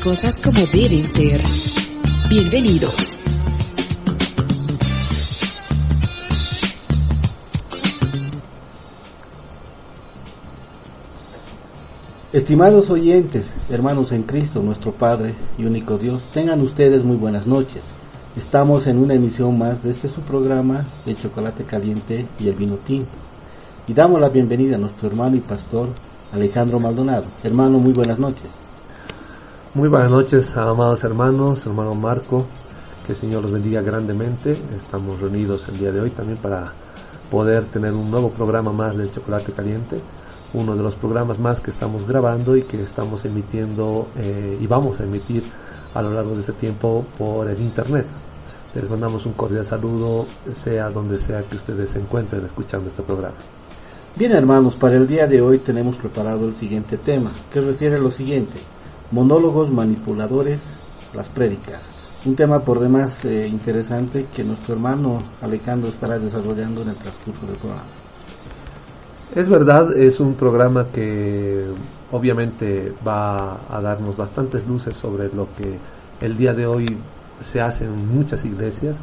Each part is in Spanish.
cosas como deben ser. Bienvenidos. Estimados oyentes, hermanos en Cristo, nuestro Padre y único Dios, tengan ustedes muy buenas noches. Estamos en una emisión más de este su programa, El Chocolate Caliente y el Vino Tinto. Y damos la bienvenida a nuestro hermano y pastor, Alejandro Maldonado. Hermano, muy buenas noches. Muy buenas noches, amados hermanos, hermano Marco, que el Señor los bendiga grandemente. Estamos reunidos el día de hoy también para poder tener un nuevo programa más del Chocolate Caliente, uno de los programas más que estamos grabando y que estamos emitiendo y vamos a emitir a lo largo de este tiempo por el internet. Les mandamos un cordial saludo, sea donde sea que ustedes se encuentren escuchando este programa. Bien, hermanos, para el día de hoy tenemos preparado el siguiente tema, que refiere a lo siguiente: monólogos manipuladores, las prédicas. Un tema por demás interesante que nuestro hermano Alejandro estará desarrollando en el transcurso del programa. Es verdad, es un programa que obviamente va a darnos bastantes luces sobre lo que el día de hoy se hace en muchas iglesias.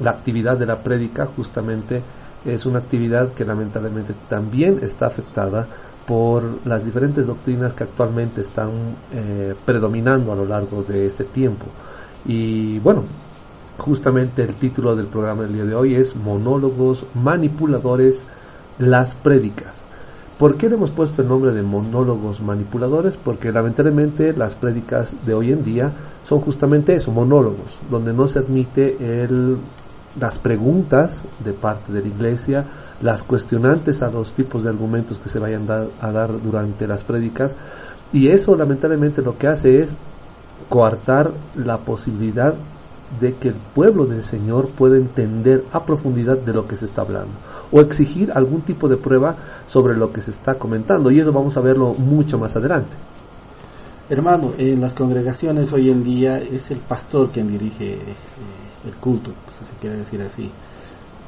La actividad de la prédica justamente es una actividad que lamentablemente también está afectada por las diferentes doctrinas que actualmente están predominando a lo largo de este tiempo. Y bueno, justamente el título del programa del día de hoy es Monólogos Manipuladores, las prédicas. ¿Por qué le hemos puesto el nombre de monólogos manipuladores? Porque lamentablemente las prédicas de hoy en día son justamente eso, monólogos, donde no se admite las preguntas de parte de la iglesia, las cuestionantes a los tipos de argumentos que se vayan a dar durante las prédicas, y eso lamentablemente lo que hace es coartar la posibilidad de que el pueblo del Señor pueda entender a profundidad de lo que se está hablando, o exigir algún tipo de prueba sobre lo que se está comentando, y eso vamos a verlo mucho más adelante. Hermano, en las congregaciones hoy en día es el pastor quien dirige el culto, si se quiere decir así,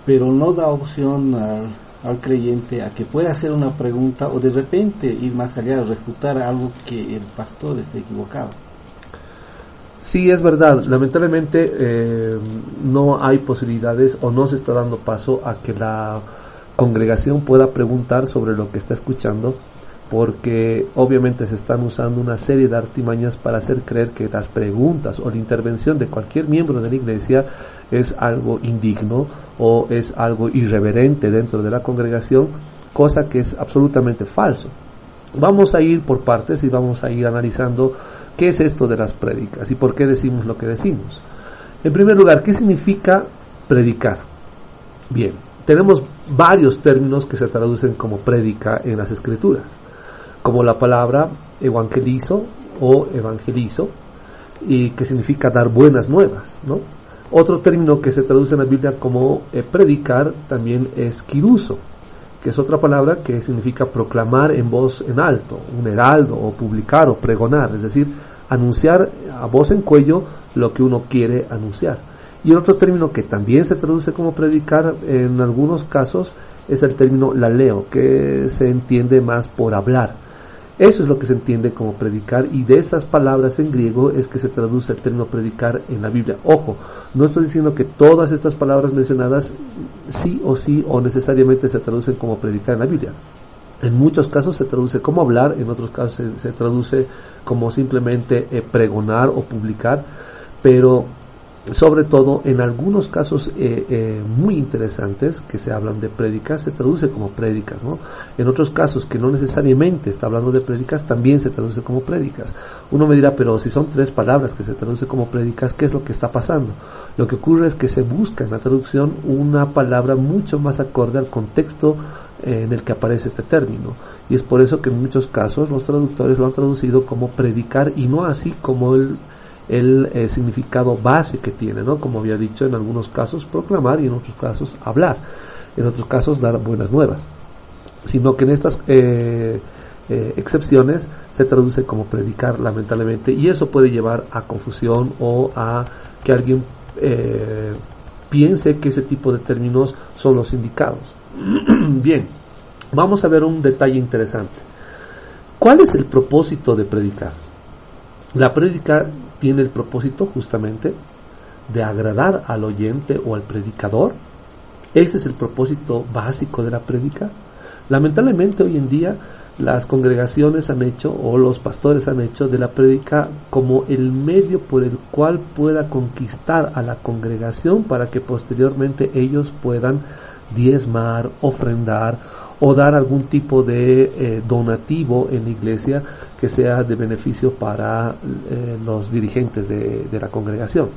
pero no da opción al creyente a que pueda hacer una pregunta o de repente ir más allá, refutar algo que el pastor esté equivocado. Sí, es verdad, lamentablemente no hay posibilidades o no se está dando paso a que la congregación pueda preguntar sobre lo que está escuchando, porque obviamente se están usando una serie de artimañas para hacer creer que las preguntas o la intervención de cualquier miembro de la iglesia es algo indigno o es algo irreverente dentro de la congregación, cosa que es absolutamente falso. Vamos a ir por partes y vamos a ir analizando qué es esto de las prédicas y por qué decimos lo que decimos. En primer lugar, ¿qué significa predicar? Bien, tenemos varios términos que se traducen como prédica en las escrituras, como la palabra evangelizo o evangelizo, y que significa dar buenas nuevas, ¿no? Otro término que se traduce en la Biblia como predicar también es kiruso, que es otra palabra que significa proclamar en voz en alto, un heraldo, o publicar o pregonar, es decir, anunciar a voz en cuello lo que uno quiere anunciar. Y el otro término que también se traduce como predicar en algunos casos es el término laleo, que se entiende más por hablar. Eso es lo que se entiende como predicar, y de esas palabras en griego es que se traduce el término predicar en la Biblia. Ojo, no estoy diciendo que todas estas palabras mencionadas sí o necesariamente se traducen como predicar en la Biblia. En muchos casos se traduce como hablar, en otros casos se traduce como simplemente pregonar o publicar, pero sobre todo en algunos casos muy interesantes que se hablan de prédicas, se traduce como prédicas, ¿no? En otros casos que no necesariamente está hablando de prédicas, también se traduce como prédicas. Uno me dirá, pero si son 3 palabras que se traduce como prédicas, ¿qué es lo que está pasando? Lo que ocurre es que se busca en la traducción una palabra mucho más acorde al contexto en el que aparece este término, y es por eso que en muchos casos los traductores lo han traducido como predicar y no así como el significado base que tiene, ¿no? Como había dicho, en algunos casos proclamar y en otros casos hablar, en otros casos dar buenas nuevas, sino que en estas excepciones se traduce como predicar, lamentablemente, y eso puede llevar a confusión o a que alguien piense que ese tipo de términos son los indicados. Bien, vamos a ver un detalle interesante. ¿Cuál es el propósito de predicar? La prédica tiene el propósito justamente de agradar al oyente o al predicador. Ese es el propósito básico de la prédica. Lamentablemente hoy en día las congregaciones han hecho, o los pastores han hecho, de la prédica como el medio por el cual pueda conquistar a la congregación para que posteriormente ellos puedan diezmar, ofrendar o dar algún tipo de donativo en la iglesia que sea de beneficio para los dirigentes de la congregación.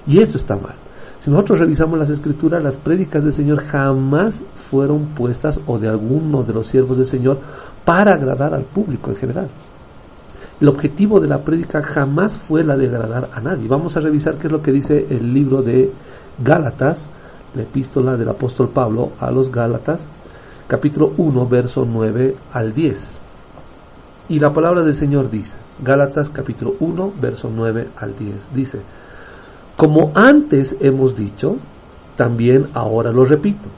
Y esto está mal. Si nosotros revisamos las escrituras, las prédicas del Señor jamás fueron puestas, o de alguno de los siervos del Señor, para agradar al público en general. El objetivo de la prédica jamás fue la de agradar a nadie. Vamos a revisar qué es lo que dice el libro de Gálatas, la epístola del apóstol Pablo a los Gálatas, capítulo 1, verso 9 al 10. Y la palabra del Señor dice, Gálatas capítulo 1, verso 9 al 10, dice: como antes hemos dicho, también ahora lo repito,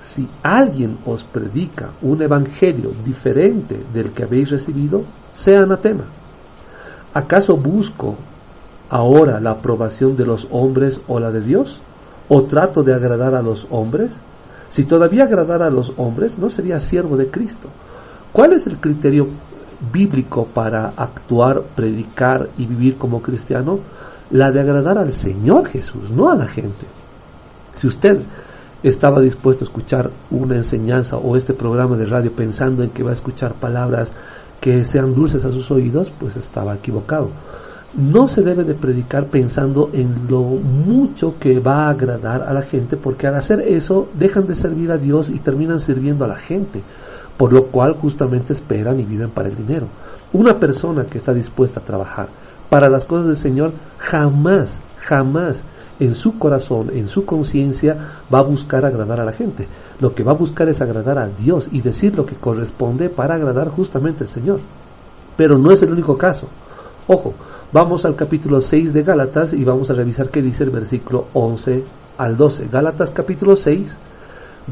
si alguien os predica un evangelio diferente del que habéis recibido, sea anatema. ¿Acaso busco ahora la aprobación de los hombres o la de Dios? ¿O trato de agradar a los hombres? Si todavía agradara a los hombres, no sería siervo de Cristo. ¿Cuál es el criterio bíblico para actuar, predicar y vivir como cristiano? La de agradar al Señor Jesús, no a la gente. Si usted estaba dispuesto a escuchar una enseñanza o este programa de radio pensando en que va a escuchar palabras que sean dulces a sus oídos, pues estaba equivocado. No se debe de predicar pensando en lo mucho que va a agradar a la gente, porque al hacer eso dejan de servir a Dios y terminan sirviendo a la gente, por lo cual justamente esperan y viven para el dinero. Una persona que está dispuesta a trabajar para las cosas del Señor jamás en su corazón, en su conciencia, va a buscar agradar a la gente. Lo que va a buscar es agradar a Dios y decir lo que corresponde para agradar justamente al Señor. Pero no es el único caso. Ojo, vamos al capítulo 6 de Gálatas y vamos a revisar qué dice el versículo 11 al 12. Gálatas capítulo 6,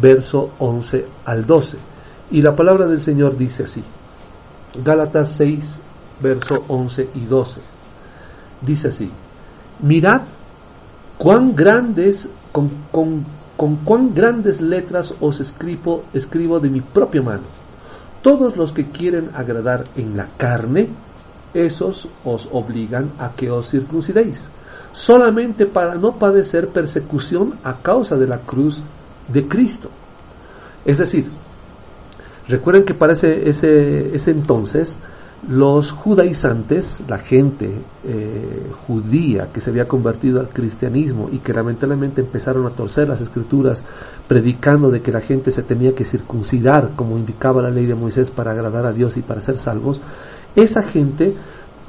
verso 11 al 12. Y la palabra del Señor dice así. Gálatas 6, verso 11 y 12. Dice así: mirad cuán grandes, con cuán grandes letras os escribo de mi propia mano. Todos los que quieren agradar en la carne, esos os obligan a que os circuncidéis, solamente para no padecer persecución a causa de la cruz de Cristo. Es decir, recuerden que para ese entonces, los judaizantes, la gente judía que se había convertido al cristianismo y que lamentablemente empezaron a torcer las escrituras predicando de que la gente se tenía que circuncidar como indicaba la ley de Moisés para agradar a Dios y para ser salvos, esa gente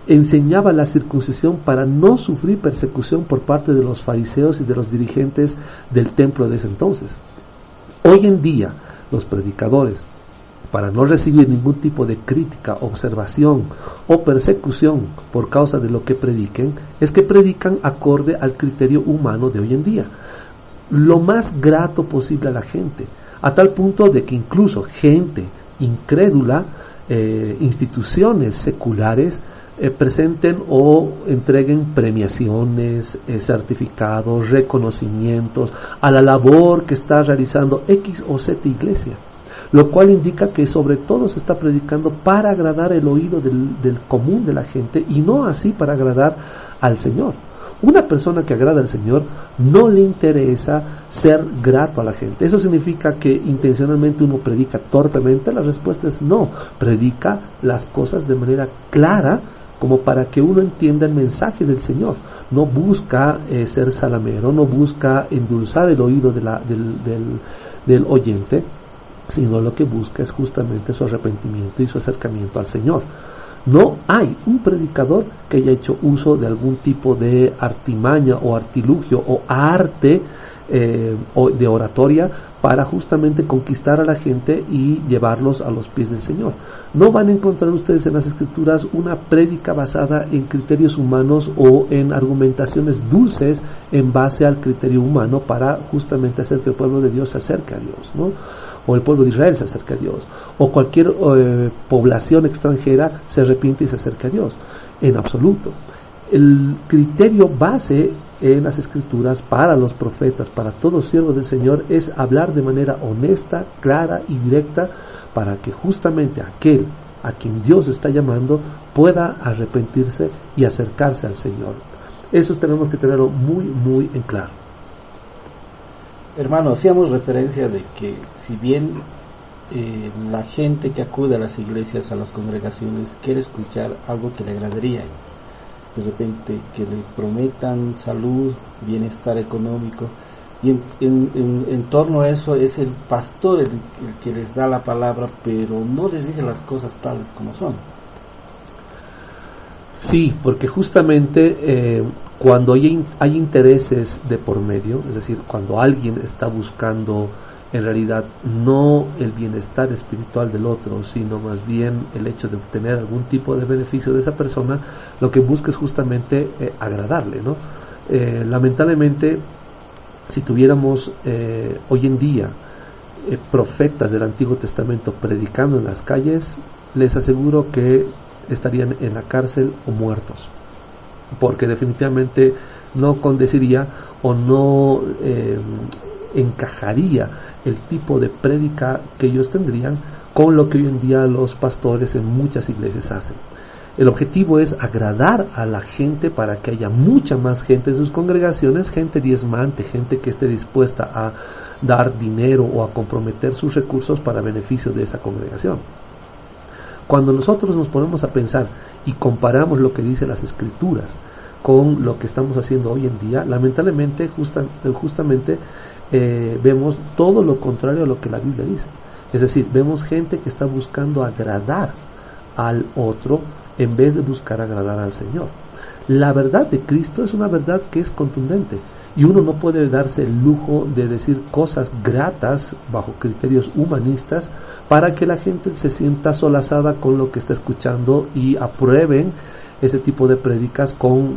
enseñaba la circuncisión para no sufrir persecución por parte de los fariseos y de los dirigentes del templo de ese entonces. Hoy en día los predicadores, para no recibir ningún tipo de crítica, observación o persecución por causa de lo que prediquen, es que predican acorde al criterio humano de hoy en día, lo más grato posible a la gente, a tal punto de que incluso gente incrédula, instituciones seculares, presenten o entreguen premiaciones, certificados, reconocimientos a la labor que está realizando X o Z iglesia, lo cual indica que sobre todo se está predicando para agradar el oído del común de la gente y no así para agradar al Señor. Una persona que agrada al Señor no le interesa ser grato a la gente. ¿Eso significa que intencionalmente uno predica torpemente? La respuesta es no. Predica las cosas de manera clara como para que uno entienda el mensaje del Señor. No busca ser salamero, no busca endulzar el oído del oyente, sino lo que busca es justamente su arrepentimiento y su acercamiento al Señor. No hay un predicador que haya hecho uso de algún tipo de artimaña o artilugio o arte o de oratoria para justamente conquistar a la gente y llevarlos a los pies del Señor. No van a encontrar ustedes en las Escrituras una prédica basada en criterios humanos o en argumentaciones dulces en base al criterio humano para justamente hacer que el pueblo de Dios se acerque a Dios, ¿no? O el pueblo de Israel se acerque a Dios, o cualquier población extranjera se arrepiente y se acerque a Dios. en absoluto. El criterio base en las Escrituras para los profetas, para todo siervo del Señor, es hablar de manera honesta, clara y directa, para que justamente aquel a quien Dios está llamando pueda arrepentirse y acercarse al Señor. Eso tenemos que tenerlo muy, muy en claro. Hermano, hacíamos referencia de que si bien la gente que acude a las iglesias, a las congregaciones, quiere escuchar algo que le agradaría a ellos, de repente que le prometan salud, bienestar económico, y en torno a eso es el pastor el que les da la palabra, pero no les dice las cosas tales como son. Sí, porque justamente cuando hay intereses de por medio, es decir, cuando alguien está buscando en realidad no el bienestar espiritual del otro, sino más bien el hecho de obtener algún tipo de beneficio de esa persona, lo que busca es justamente agradarle, ¿no? Lamentablemente, si tuviéramos hoy en día profetas del Antiguo Testamento predicando en las calles, les aseguro que estarían en la cárcel o muertos, porque definitivamente no condeciría o no encajaría el tipo de prédica que ellos tendrían con lo que hoy en día los pastores en muchas iglesias hacen. El objetivo es agradar a la gente para que haya mucha más gente en sus congregaciones, gente diezmante, gente que esté dispuesta a dar dinero o a comprometer sus recursos para beneficio de esa congregación. Cuando nosotros nos ponemos a pensar y comparamos lo que dice las Escrituras con lo que estamos haciendo hoy en día, lamentablemente justamente vemos todo lo contrario a lo que la Biblia dice. Es decir, vemos gente que está buscando agradar al otro en vez de buscar agradar al Señor. La verdad de Cristo es una verdad que es contundente, y uno no puede darse el lujo de decir cosas gratas bajo criterios humanistas para que la gente se sienta solazada con lo que está escuchando y aprueben ese tipo de prédicas con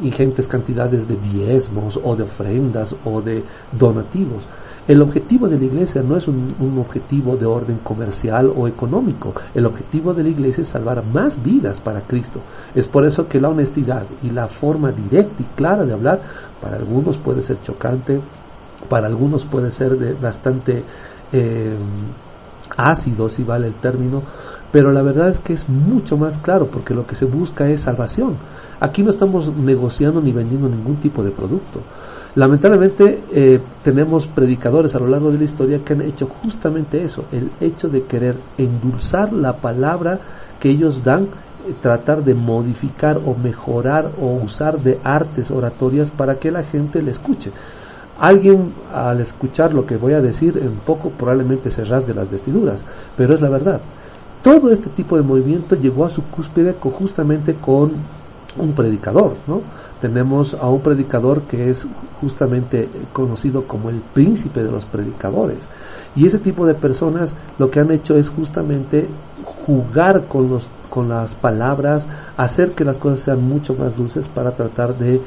ingentes cantidades de diezmos o de ofrendas o de donativos. El objetivo de la iglesia no es un objetivo de orden comercial o económico. El objetivo de la iglesia es salvar más vidas para Cristo. Es por eso que la honestidad y la forma directa y clara de hablar, para algunos puede ser chocante, para algunos puede ser bastante ácido, si vale el término, pero la verdad es que es mucho más claro, porque lo que se busca es salvación. Aquí no estamos negociando ni vendiendo ningún tipo de producto. Lamentablemente tenemos predicadores a lo largo de la historia que han hecho justamente eso, el hecho de querer endulzar la palabra que ellos dan, tratar de modificar o mejorar o usar de artes oratorias para que la gente le escuche. Alguien, al escuchar lo que voy a decir, en poco probablemente se rasgue las vestiduras, pero es la verdad. Todo este tipo de movimiento llegó a su cúspide justamente con un predicador, ¿no? Tenemos a un predicador que es justamente conocido como el príncipe de los predicadores, y ese tipo de personas lo que han hecho es justamente jugar con las palabras, hacer que las cosas sean mucho más dulces para tratar de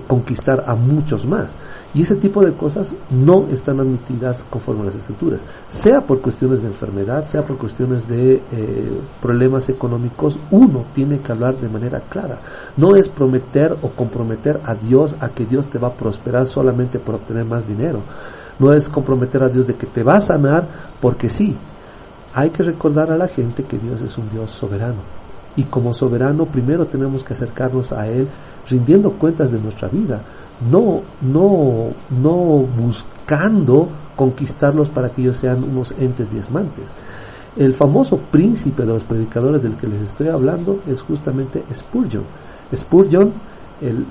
conquistar a muchos más, y ese tipo de cosas no están admitidas conforme a las Escrituras, sea por cuestiones de enfermedad, sea por cuestiones de problemas económicos. Uno tiene que hablar de manera clara. No es prometer o comprometer a Dios a que Dios te va a prosperar solamente por obtener más dinero. No es comprometer a Dios de que te va a sanar porque sí. Hay que recordar a la gente que Dios es un Dios soberano, y como soberano primero tenemos que acercarnos a Él rindiendo cuentas de nuestra vida, no buscando conquistarlos para que ellos sean unos entes diezmantes. El famoso príncipe de los predicadores del que les estoy hablando es justamente Spurgeon. Spurgeon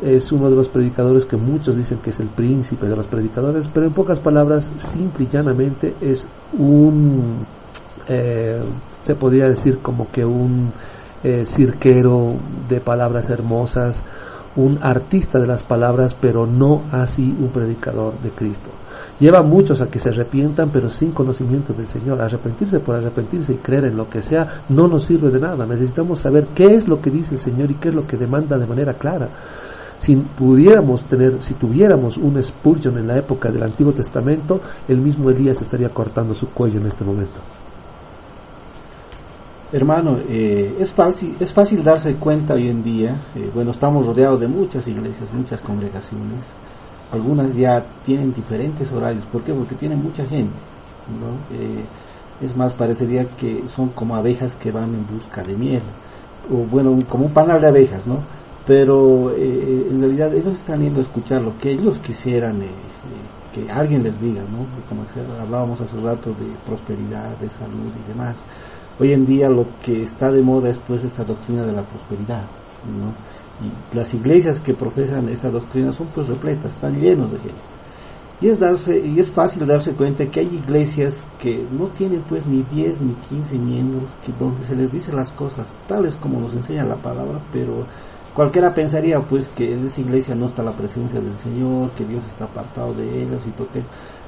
es uno de los predicadores que muchos dicen que es el príncipe de los predicadores, pero en pocas palabras, simple y llanamente es se podría decir como que un cirquero de palabras hermosas, un artista de las palabras, pero no así un predicador de Cristo. Lleva a muchos a que se arrepientan, pero sin conocimiento del Señor. Arrepentirse por arrepentirse y creer en lo que sea no nos sirve de nada. Necesitamos saber qué es lo que dice el Señor y qué es lo que demanda de manera clara. Si tuviéramos un Spurgeon en la época del Antiguo Testamento, el mismo Elías estaría cortando su cuello en este momento. Hermano, es fácil darse cuenta hoy en día. Bueno, estamos rodeados de muchas iglesias, muchas congregaciones. Algunas ya tienen diferentes horarios. ¿Por qué? Porque tienen mucha gente, ¿no? Es más, parecería que son como abejas que van en busca de miel, o bueno, como un panal de abejas, ¿no? Pero en realidad ellos están yendo a escuchar lo que ellos quisieran que alguien les diga, ¿no? Como hablábamos hace rato de prosperidad, de salud y demás. Hoy en día lo que está de moda es pues esta doctrina de la prosperidad, ¿no? Y las iglesias que profesan esta doctrina son pues repletas, están llenos de gente. Y es fácil darse cuenta que hay iglesias que no tienen pues ni 10 ni 15 miembros, donde se les dice las cosas tales como nos enseña la palabra, pero cualquiera pensaría pues que en esa iglesia no está la presencia del Señor, que Dios está apartado de ellos y todo.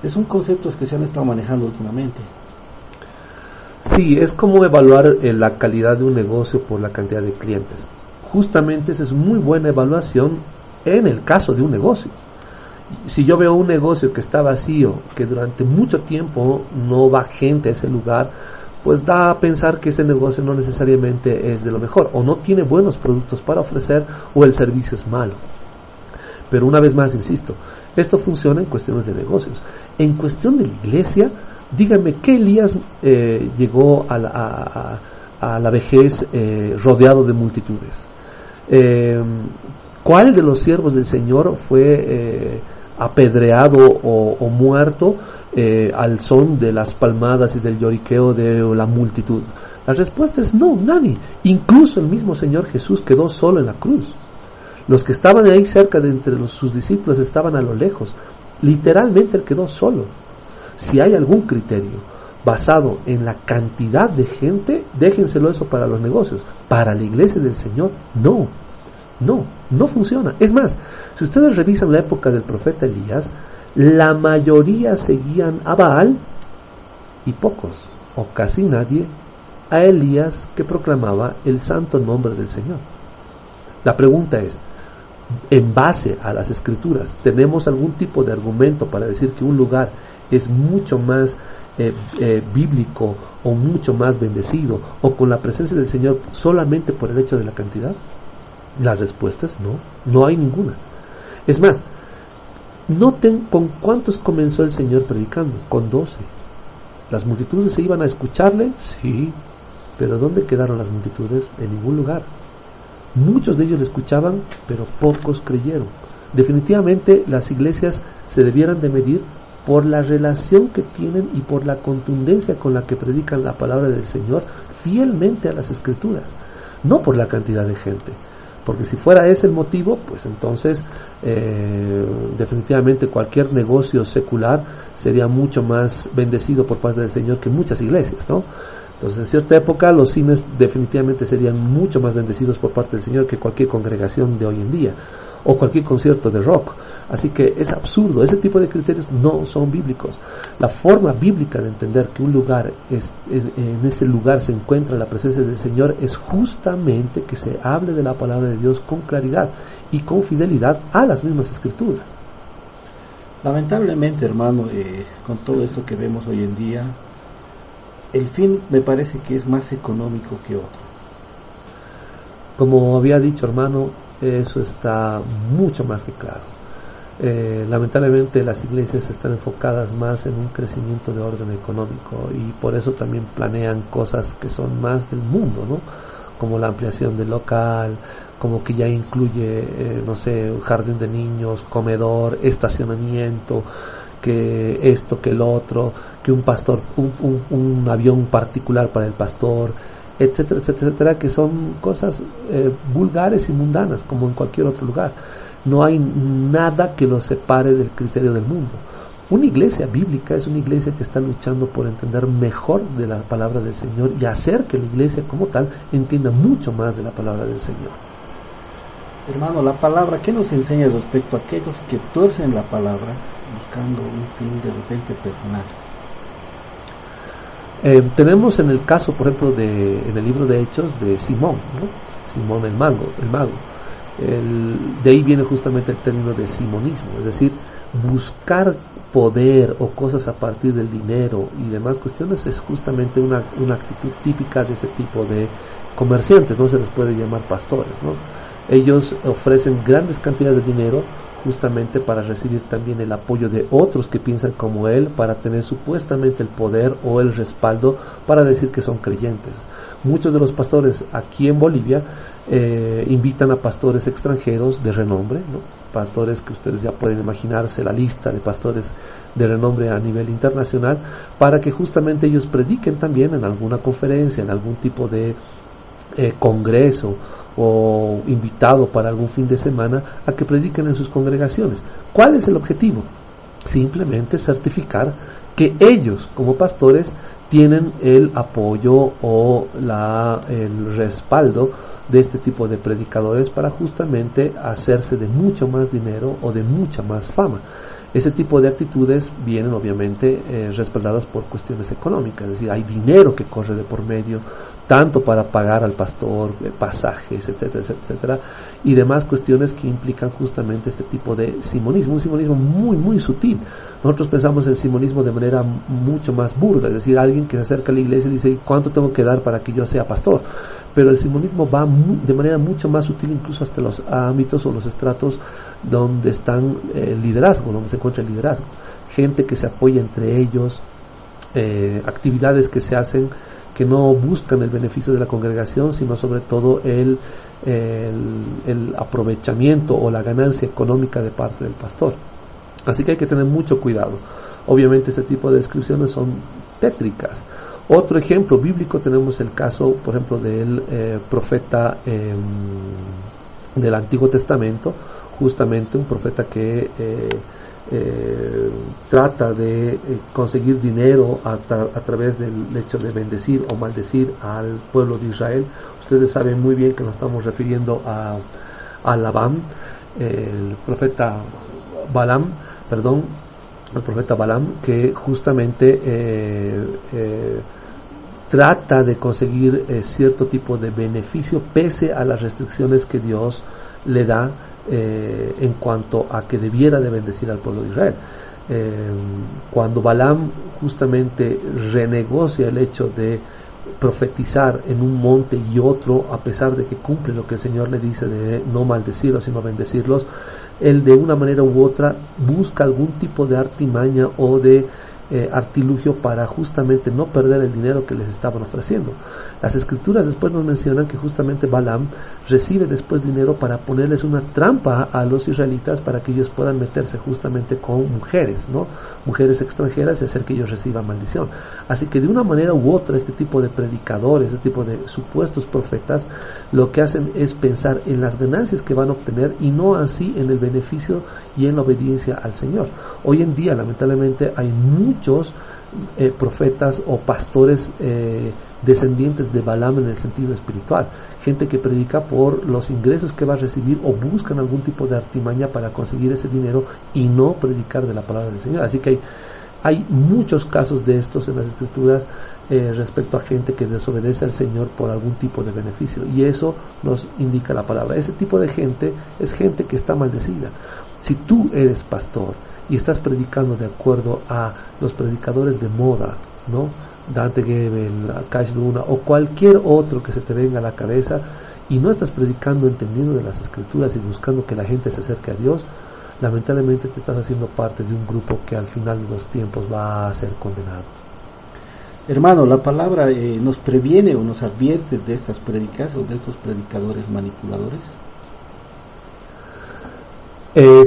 Son conceptos que se han estado manejando últimamente. Sí, es como evaluar la calidad de un negocio por la cantidad de clientes. Justamente esa es muy buena evaluación en el caso de un negocio. Si yo veo un negocio que está vacío, que durante mucho tiempo no va gente a ese lugar, pues da a pensar que ese negocio no necesariamente es de lo mejor, o no tiene buenos productos para ofrecer, o el servicio es malo. Pero una vez más, insisto, esto funciona en cuestiones de negocios. En cuestión de la iglesia, díganme, ¿qué Elías llegó a la vejez rodeado de multitudes? ¿Cuál de los siervos del Señor fue apedreado o muerto al son de las palmadas y del lloriqueo de la multitud? La respuesta es no, nadie. Incluso el mismo Señor Jesús quedó solo en la cruz. Los que estaban ahí cerca de entre sus discípulos estaban a lo lejos. Literalmente él quedó solo. Si hay algún criterio basado en la cantidad de gente, déjenselo eso para los negocios. Para la iglesia del Señor, no funciona. Es más, si ustedes revisan la época del profeta Elías, la mayoría seguían a Baal y pocos, o casi nadie, a Elías, que proclamaba el santo nombre del Señor. La pregunta es, en base a las escrituras, ¿tenemos algún tipo de argumento para decir que un lugar es mucho más bíblico o mucho más bendecido o con la presencia del Señor solamente por el hecho de la cantidad? La respuesta es no hay ninguna. Es más, noten con cuántos comenzó el Señor predicando. Con 12. ¿Las multitudes se iban a escucharle? Sí, pero ¿dónde quedaron las multitudes? En ningún lugar. Muchos de ellos le escuchaban, pero pocos creyeron. Definitivamente las iglesias se debieran de medir por la relación que tienen y por la contundencia con la que predican la palabra del Señor fielmente a las escrituras, no por la cantidad de gente. Porque si fuera ese el motivo, pues entonces definitivamente cualquier negocio secular sería mucho más bendecido por parte del Señor que muchas iglesias, ¿no? Entonces en cierta época los cines definitivamente serían mucho más bendecidos por parte del Señor que cualquier congregación de hoy en día, o cualquier concierto de rock. Así que es absurdo, ese tipo de criterios no son bíblicos. La forma bíblica de entender que un lugar en ese lugar se encuentra la presencia del Señor es justamente que se hable de la palabra de Dios con claridad y con fidelidad a las mismas escrituras. Lamentablemente, hermano, con todo esto que vemos hoy en día, el fin me parece que es más económico que otro. Como había dicho, hermano, eso está mucho más que claro. Lamentablemente las iglesias están enfocadas más en un crecimiento de orden económico y por eso también planean cosas que son más del mundo, ¿no? Como la ampliación del local, como que ya incluye, un jardín de niños, comedor, estacionamiento, que esto, que el otro, que un pastor, un avión particular para el pastor, etcétera, etcétera, etcétera, que son cosas vulgares y mundanas, como en cualquier otro lugar. No hay nada que los separe del criterio del mundo. Una iglesia bíblica es una iglesia que está luchando por entender mejor de la palabra del Señor y hacer que la iglesia como tal entienda mucho más de la palabra del Señor. Hermano, la palabra, ¿qué nos enseña respecto a aquellos que tuercen la palabra buscando un fin de repente personal? Tenemos en el caso, por ejemplo, en el libro de Hechos de Simón, ¿no? Simón el mago. De ahí viene justamente el término de simonismo, es decir, buscar poder o cosas a partir del dinero y demás cuestiones es justamente una actitud típica de ese tipo de comerciantes, no se les puede llamar pastores, ¿no? Ellos ofrecen grandes cantidades de dinero justamente para recibir también el apoyo de otros que piensan como él, para tener supuestamente el poder o el respaldo para decir que son creyentes. Muchos de los pastores aquí en Bolivia invitan a pastores extranjeros de renombre, ¿no? Pastores que ustedes ya pueden imaginarse la lista de pastores de renombre a nivel internacional, para que justamente ellos prediquen también en alguna conferencia, en algún tipo de congreso o invitado para algún fin de semana, a que prediquen en sus congregaciones. ¿Cuál es el objetivo? Simplemente certificar que ellos como pastores tienen el apoyo o el respaldo de este tipo de predicadores para justamente hacerse de mucho más dinero o de mucha más fama. Ese tipo de actitudes vienen obviamente respaldadas por cuestiones económicas, es decir, hay dinero que corre de por medio, tanto para pagar al pastor, pasajes, etcétera, etcétera, y demás cuestiones que implican justamente este tipo de simonismo, un simonismo muy, muy sutil. Nosotros pensamos en simonismo de manera mucho más burda, es decir, alguien que se acerca a la iglesia y dice, ¿cuánto tengo que dar para que yo sea pastor? Pero el simonismo va de manera mucho más sutil, incluso hasta los ámbitos o los estratos donde están el liderazgo, donde se encuentra el liderazgo. Gente que se apoya entre ellos, actividades que se hacen que no buscan el beneficio de la congregación, sino sobre todo el aprovechamiento o la ganancia económica de parte del pastor. Así que hay que tener mucho cuidado. Obviamente este tipo de descripciones son tétricas. Otro ejemplo bíblico tenemos el caso, por ejemplo, del profeta del Antiguo Testamento, justamente un profeta que trata de conseguir dinero a través del hecho de bendecir o maldecir al pueblo de Israel. Ustedes saben muy bien que nos estamos refiriendo a Balaam, el profeta Balaam, que justamente trata de conseguir cierto tipo de beneficio pese a las restricciones que Dios le da en cuanto a que debiera de bendecir al pueblo de Israel. Cuando Balaam justamente renegocia el hecho de profetizar en un monte y otro, a pesar de que cumple lo que el Señor le dice de no maldecirlos sino bendecirlos, él de una manera u otra busca algún tipo de artimaña o de artilugio para justamente no perder el dinero que les estaban ofreciendo. Las escrituras después nos mencionan que justamente Balaam recibe después dinero para ponerles una trampa a los israelitas para que ellos puedan meterse justamente con mujeres, ¿no? Mujeres extranjeras, y hacer que ellos reciban maldición. Así que de una manera u otra este tipo de predicadores, este tipo de supuestos profetas, lo que hacen es pensar en las ganancias que van a obtener y no así en el beneficio y en la obediencia al Señor. Hoy en día lamentablemente hay muchos profetas o pastores descendientes de Balaam en el sentido espiritual, gente que predica por los ingresos que va a recibir o buscan algún tipo de artimaña para conseguir ese dinero y no predicar de la palabra del Señor. Así que hay muchos casos de estos en las escrituras respecto a gente que desobedece al Señor por algún tipo de beneficio, y eso nos indica la palabra. Ese tipo de gente es gente que está maldecida. Si tú eres pastor y estás predicando de acuerdo a los predicadores de moda, ¿no? Dante Gebel, Cash Luna o cualquier otro que se te venga a la cabeza, y no estás predicando entendiendo de las escrituras y buscando que la gente se acerque a Dios, lamentablemente te estás haciendo parte de un grupo que al final de los tiempos va a ser condenado. Hermano, la palabra nos previene o nos advierte de estas predicas o de estos predicadores manipuladores.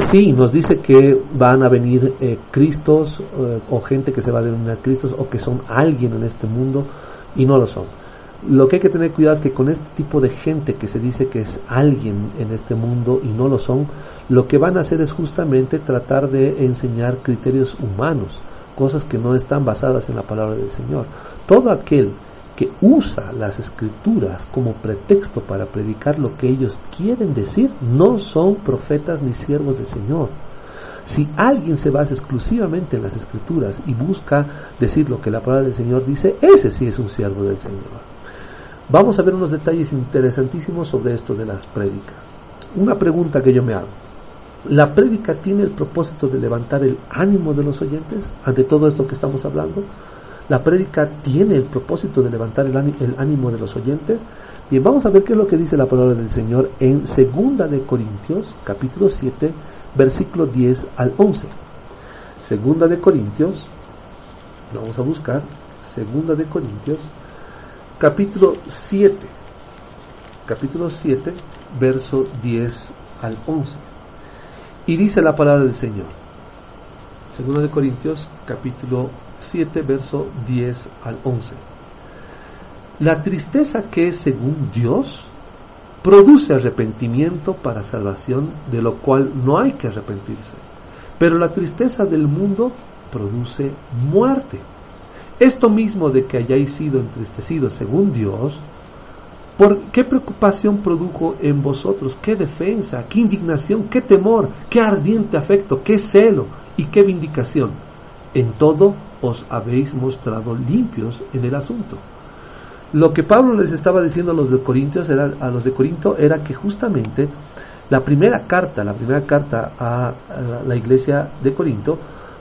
Sí, nos dice que van a venir Cristos o gente que se va a denominar Cristos o que son alguien en este mundo y no lo son. Lo que hay que tener cuidado es que con este tipo de gente que se dice que es alguien en este mundo y no lo son, lo que van a hacer es justamente tratar de enseñar criterios humanos, cosas que no están basadas en la palabra del Señor. Todo aquel que usa las escrituras como pretexto para predicar lo que ellos quieren decir, no son profetas ni siervos del Señor. Si alguien se basa exclusivamente en las escrituras y busca decir lo que la palabra del Señor dice, ese sí es un siervo del Señor. Vamos a ver unos detalles interesantísimos sobre esto de las prédicas. Una pregunta que yo me hago: ¿La prédica tiene el propósito de levantar el ánimo de los oyentes ante todo esto que estamos hablando? ¿La prédica tiene el propósito de levantar el ánimo de los oyentes? Bien, vamos a ver qué es lo que dice la palabra del Señor en 2 de Corintios, capítulo 7, versículo 10 al 11. 2 de Corintios, lo vamos a buscar, 2 de Corintios, capítulo 7, verso 10 al 11. Y dice la palabra del Señor, 2 de Corintios, capítulo 7, verso 10 al 11. La tristeza que es según Dios produce arrepentimiento para salvación, de lo cual no hay que arrepentirse. Pero la tristeza del mundo produce muerte. Esto mismo de que hayáis sido entristecidos según Dios, ¿por qué preocupación produjo en vosotros? ¿Qué defensa? ¿Qué indignación? ¿Qué temor? ¿Qué ardiente afecto? ¿Qué celo? ¿Y qué vindicación? En todo os habéis mostrado limpios en el asunto. Lo que Pablo les estaba diciendo a los de Corinto era que justamente la primera carta a la iglesia de Corinto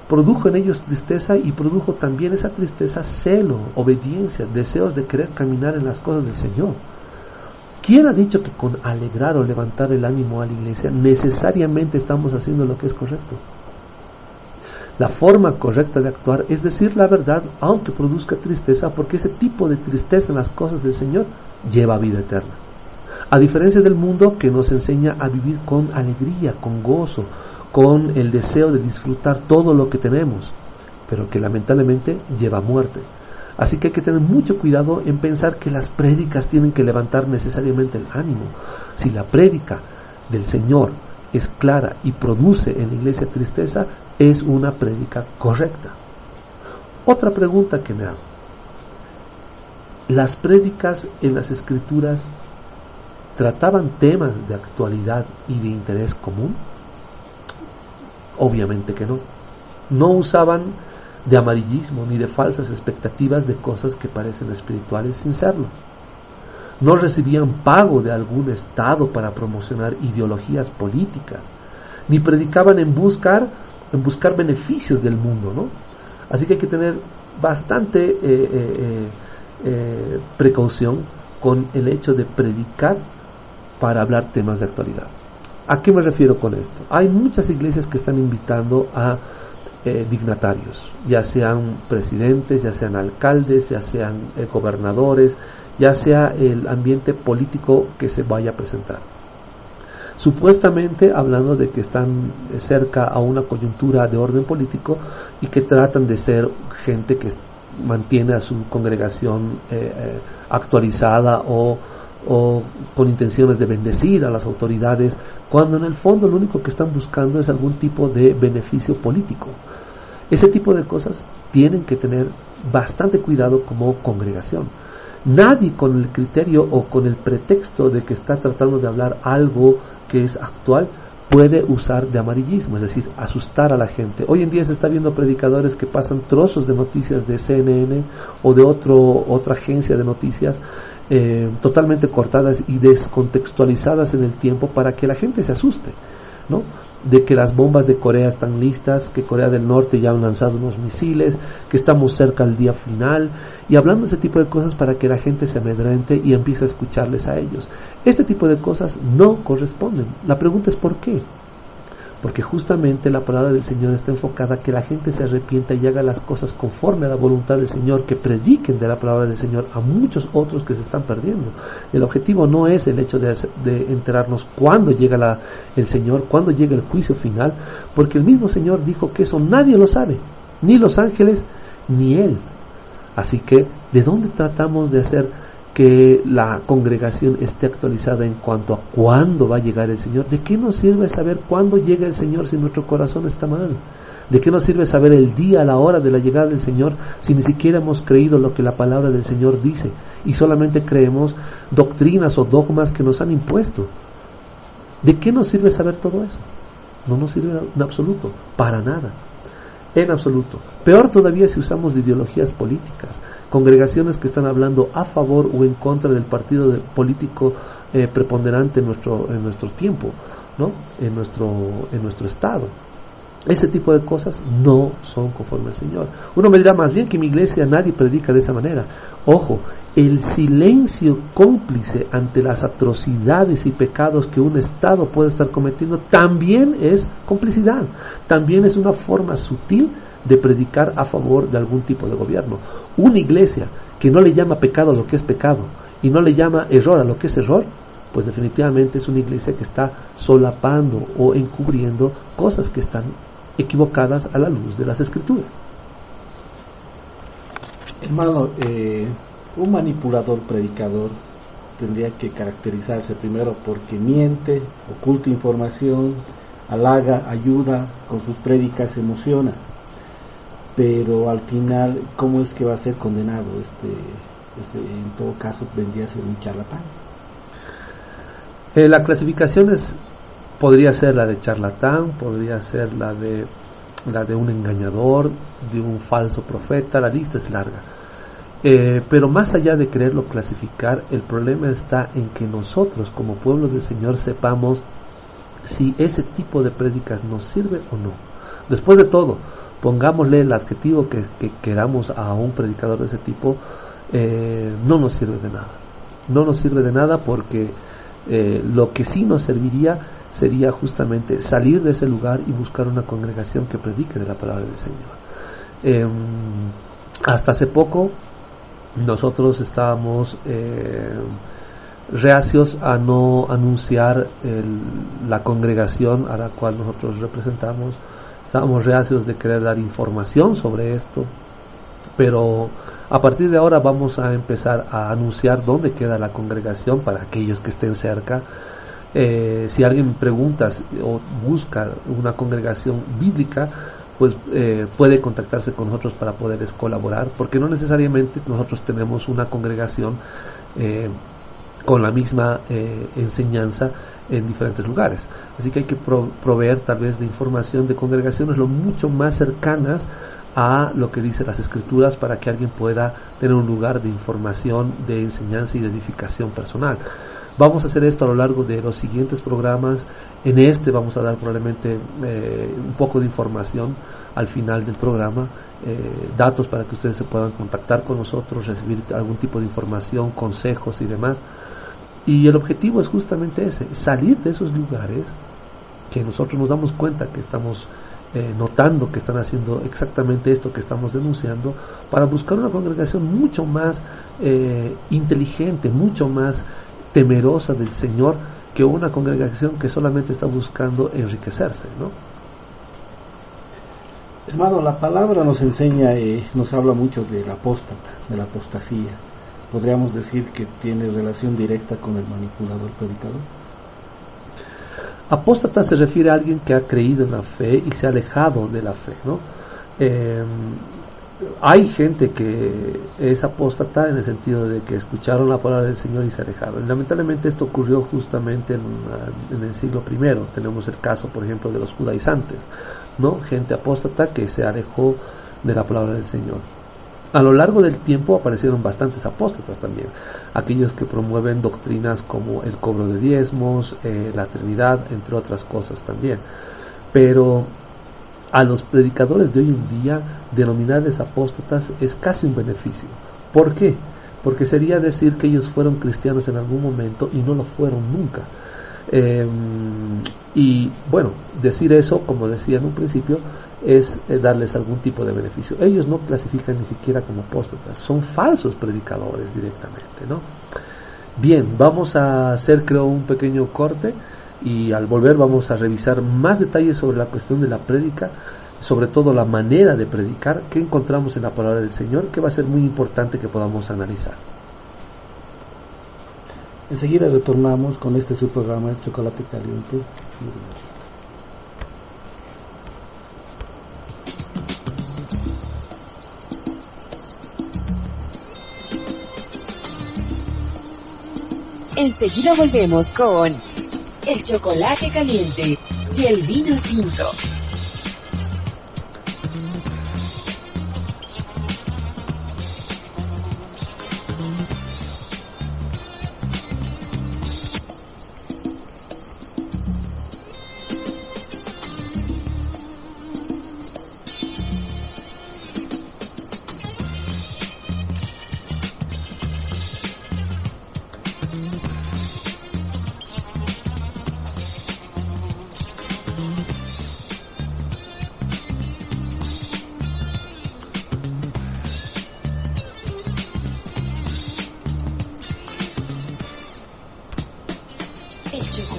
produjo en ellos tristeza, y produjo también esa tristeza celo, obediencia, deseos de querer caminar en las cosas del Señor. ¿Quién ha dicho que con alegrar o levantar el ánimo a la iglesia necesariamente estamos haciendo lo que es correcto? La forma correcta de actuar es decir la verdad, aunque produzca tristeza, porque ese tipo de tristeza en las cosas del Señor lleva a vida eterna. A diferencia del mundo, que nos enseña a vivir con alegría, con gozo, con el deseo de disfrutar todo lo que tenemos, pero que lamentablemente lleva a muerte. Así que hay que tener mucho cuidado en pensar que las prédicas tienen que levantar necesariamente el ánimo. Si la prédica del Señor es clara y produce en la iglesia tristeza, es una prédica correcta. Otra pregunta que me hago: ¿las prédicas en las Escrituras trataban temas de actualidad y de interés común? Obviamente que no. No usaban de amarillismo ni de falsas expectativas de cosas que parecen espirituales sin serlo. No recibían pago de algún estado para promocionar ideologías políticas, ni predicaban en buscar beneficios del mundo, ¿no? Así que hay que tener bastante precaución con el hecho de predicar para hablar temas de actualidad. ¿A qué me refiero con esto? Hay muchas iglesias que están invitando a dignatarios, ya sean presidentes, ya sean alcaldes, ya sean gobernadores, ya sea el ambiente político que se vaya a presentar, supuestamente hablando de que están cerca a una coyuntura de orden político y que tratan de ser gente que mantiene a su congregación actualizada o con intenciones de bendecir a las autoridades, cuando en el fondo lo único que están buscando es algún tipo de beneficio político. Ese tipo de cosas tienen que tener bastante cuidado como congregación. Nadie con el criterio o con el pretexto de que está tratando de hablar algo que es actual puede usar de amarillismo, es decir, asustar a la gente. Hoy en día se está viendo predicadores que pasan trozos de noticias de CNN o de otra agencia de noticias totalmente cortadas y descontextualizadas en el tiempo para que la gente se asuste, ¿no? De que las bombas de Corea están listas, que Corea del Norte ya han lanzado unos misiles, que estamos cerca al día final, y hablando de ese tipo de cosas para que la gente se amedrente y empiece a escucharles a ellos. Este tipo de cosas no corresponden. La pregunta es ¿por qué? Porque justamente la palabra del Señor está enfocada a que la gente se arrepienta y haga las cosas conforme a la voluntad del Señor, que prediquen de la palabra del Señor a muchos otros que se están perdiendo. El objetivo no es el hecho de enterarnos cuándo llega el Señor, cuándo llega el juicio final, porque el mismo Señor dijo que eso nadie lo sabe, ni los ángeles, ni Él. Así que, ¿de dónde tratamos de hacer que la congregación esté actualizada en cuanto a cuándo va a llegar el Señor? ¿De qué nos sirve saber cuándo llega el Señor si nuestro corazón está mal? ¿De qué nos sirve saber el día, la hora de la llegada del Señor si ni siquiera hemos creído lo que la palabra del Señor dice y solamente creemos doctrinas o dogmas que nos han impuesto? ¿De qué nos sirve saber todo eso? No nos sirve en absoluto, para nada, en absoluto. Peor todavía si usamos de ideologías políticas, congregaciones que están hablando a favor o en contra del partido político preponderante en nuestro tiempo, ¿no? en nuestro estado. Ese tipo de cosas no son conforme al Señor. Uno me dirá, más bien que en mi iglesia nadie predica de esa manera. Ojo, el silencio cómplice ante las atrocidades y pecados que un Estado puede estar cometiendo también es complicidad, también es una forma sutil de predicar a favor de algún tipo de gobierno. Una iglesia que no le llama pecado a lo que es pecado y no le llama error a lo que es error, pues definitivamente es una iglesia que está solapando o encubriendo cosas que están equivocadas a la luz de las Escrituras. Hermano, un manipulador predicador tendría que caracterizarse primero porque miente, oculta información, halaga, ayuda, con sus prédicas emociona, pero al final, ¿cómo es que va a ser condenado? En todo caso vendría a ser un charlatán. La clasificación podría ser la de charlatán, podría ser la de un engañador, de un falso profeta, la lista es larga. Pero más allá de quererlo clasificar, el problema está en que nosotros como pueblo del Señor sepamos si ese tipo de prédicas nos sirve o no. Después de todo, pongámosle el adjetivo que queramos a un predicador de ese tipo, no nos sirve de nada. No nos sirve de nada porque lo que sí nos serviría sería justamente salir de ese lugar y buscar una congregación que predique de la palabra del Señor. Hasta hace poco nosotros estábamos reacios a no anunciar la congregación a la cual nosotros representamos. Estábamos reacios de querer dar información sobre esto, pero a partir de ahora vamos a empezar a anunciar dónde queda la congregación para aquellos que estén cerca. Si alguien pregunta o busca una congregación bíblica, pues puede contactarse con nosotros para poder colaborar, porque no necesariamente nosotros tenemos una congregación con la misma enseñanza en diferentes lugares. Así que hay que proveer tal vez de información de congregaciones lo mucho más cercanas a lo que dice las Escrituras para que alguien pueda tener un lugar de información, de enseñanza y de edificación personal. Vamos a hacer esto a lo largo de los siguientes programas. En este vamos a dar probablemente un poco de información al final del programa, datos para que ustedes se puedan contactar con nosotros, recibir algún tipo de información, consejos y demás. Y el objetivo es justamente ese, salir de esos lugares que nosotros nos damos cuenta que estamos notando que están haciendo exactamente esto que estamos denunciando, para buscar una congregación mucho más inteligente, mucho más temerosa del Señor que una congregación que solamente está buscando enriquecerse, ¿no? Hermano, la palabra nos enseña, nos habla mucho del apóstata, de la apostasía. ¿Podríamos decir que tiene relación directa con el manipulador predicador? Apóstata se refiere a alguien que ha creído en la fe y se ha alejado de la fe, ¿no? Hay gente que es apóstata en el sentido de que escucharon la palabra del Señor y se alejaron. Y lamentablemente esto ocurrió justamente en el siglo I. Tenemos el caso, por ejemplo, de los judaizantes, ¿no? Gente apóstata que se alejó de la palabra del Señor. A lo largo del tiempo aparecieron bastantes apóstatas también, aquellos que promueven doctrinas como el cobro de diezmos, la Trinidad, entre otras cosas también. Pero a los predicadores de hoy en día denominarles apóstatas es casi un beneficio. ¿Por qué? Porque sería decir que ellos fueron cristianos en algún momento y no lo fueron nunca. Y bueno, decir eso, como decía en un principio, es darles algún tipo de beneficio. Ellos no clasifican ni siquiera como apóstatas, son falsos predicadores directamente, ¿no? Bien, vamos a hacer, creo, un pequeño corte y al volver vamos a revisar más detalles sobre la cuestión de la prédica, sobre todo la manera de predicar que encontramos en la palabra del Señor, que va a ser muy importante que podamos analizar. Enseguida retornamos con este su programa Chocolate Caliente. Enseguida volvemos con el chocolate caliente y el vino tinto.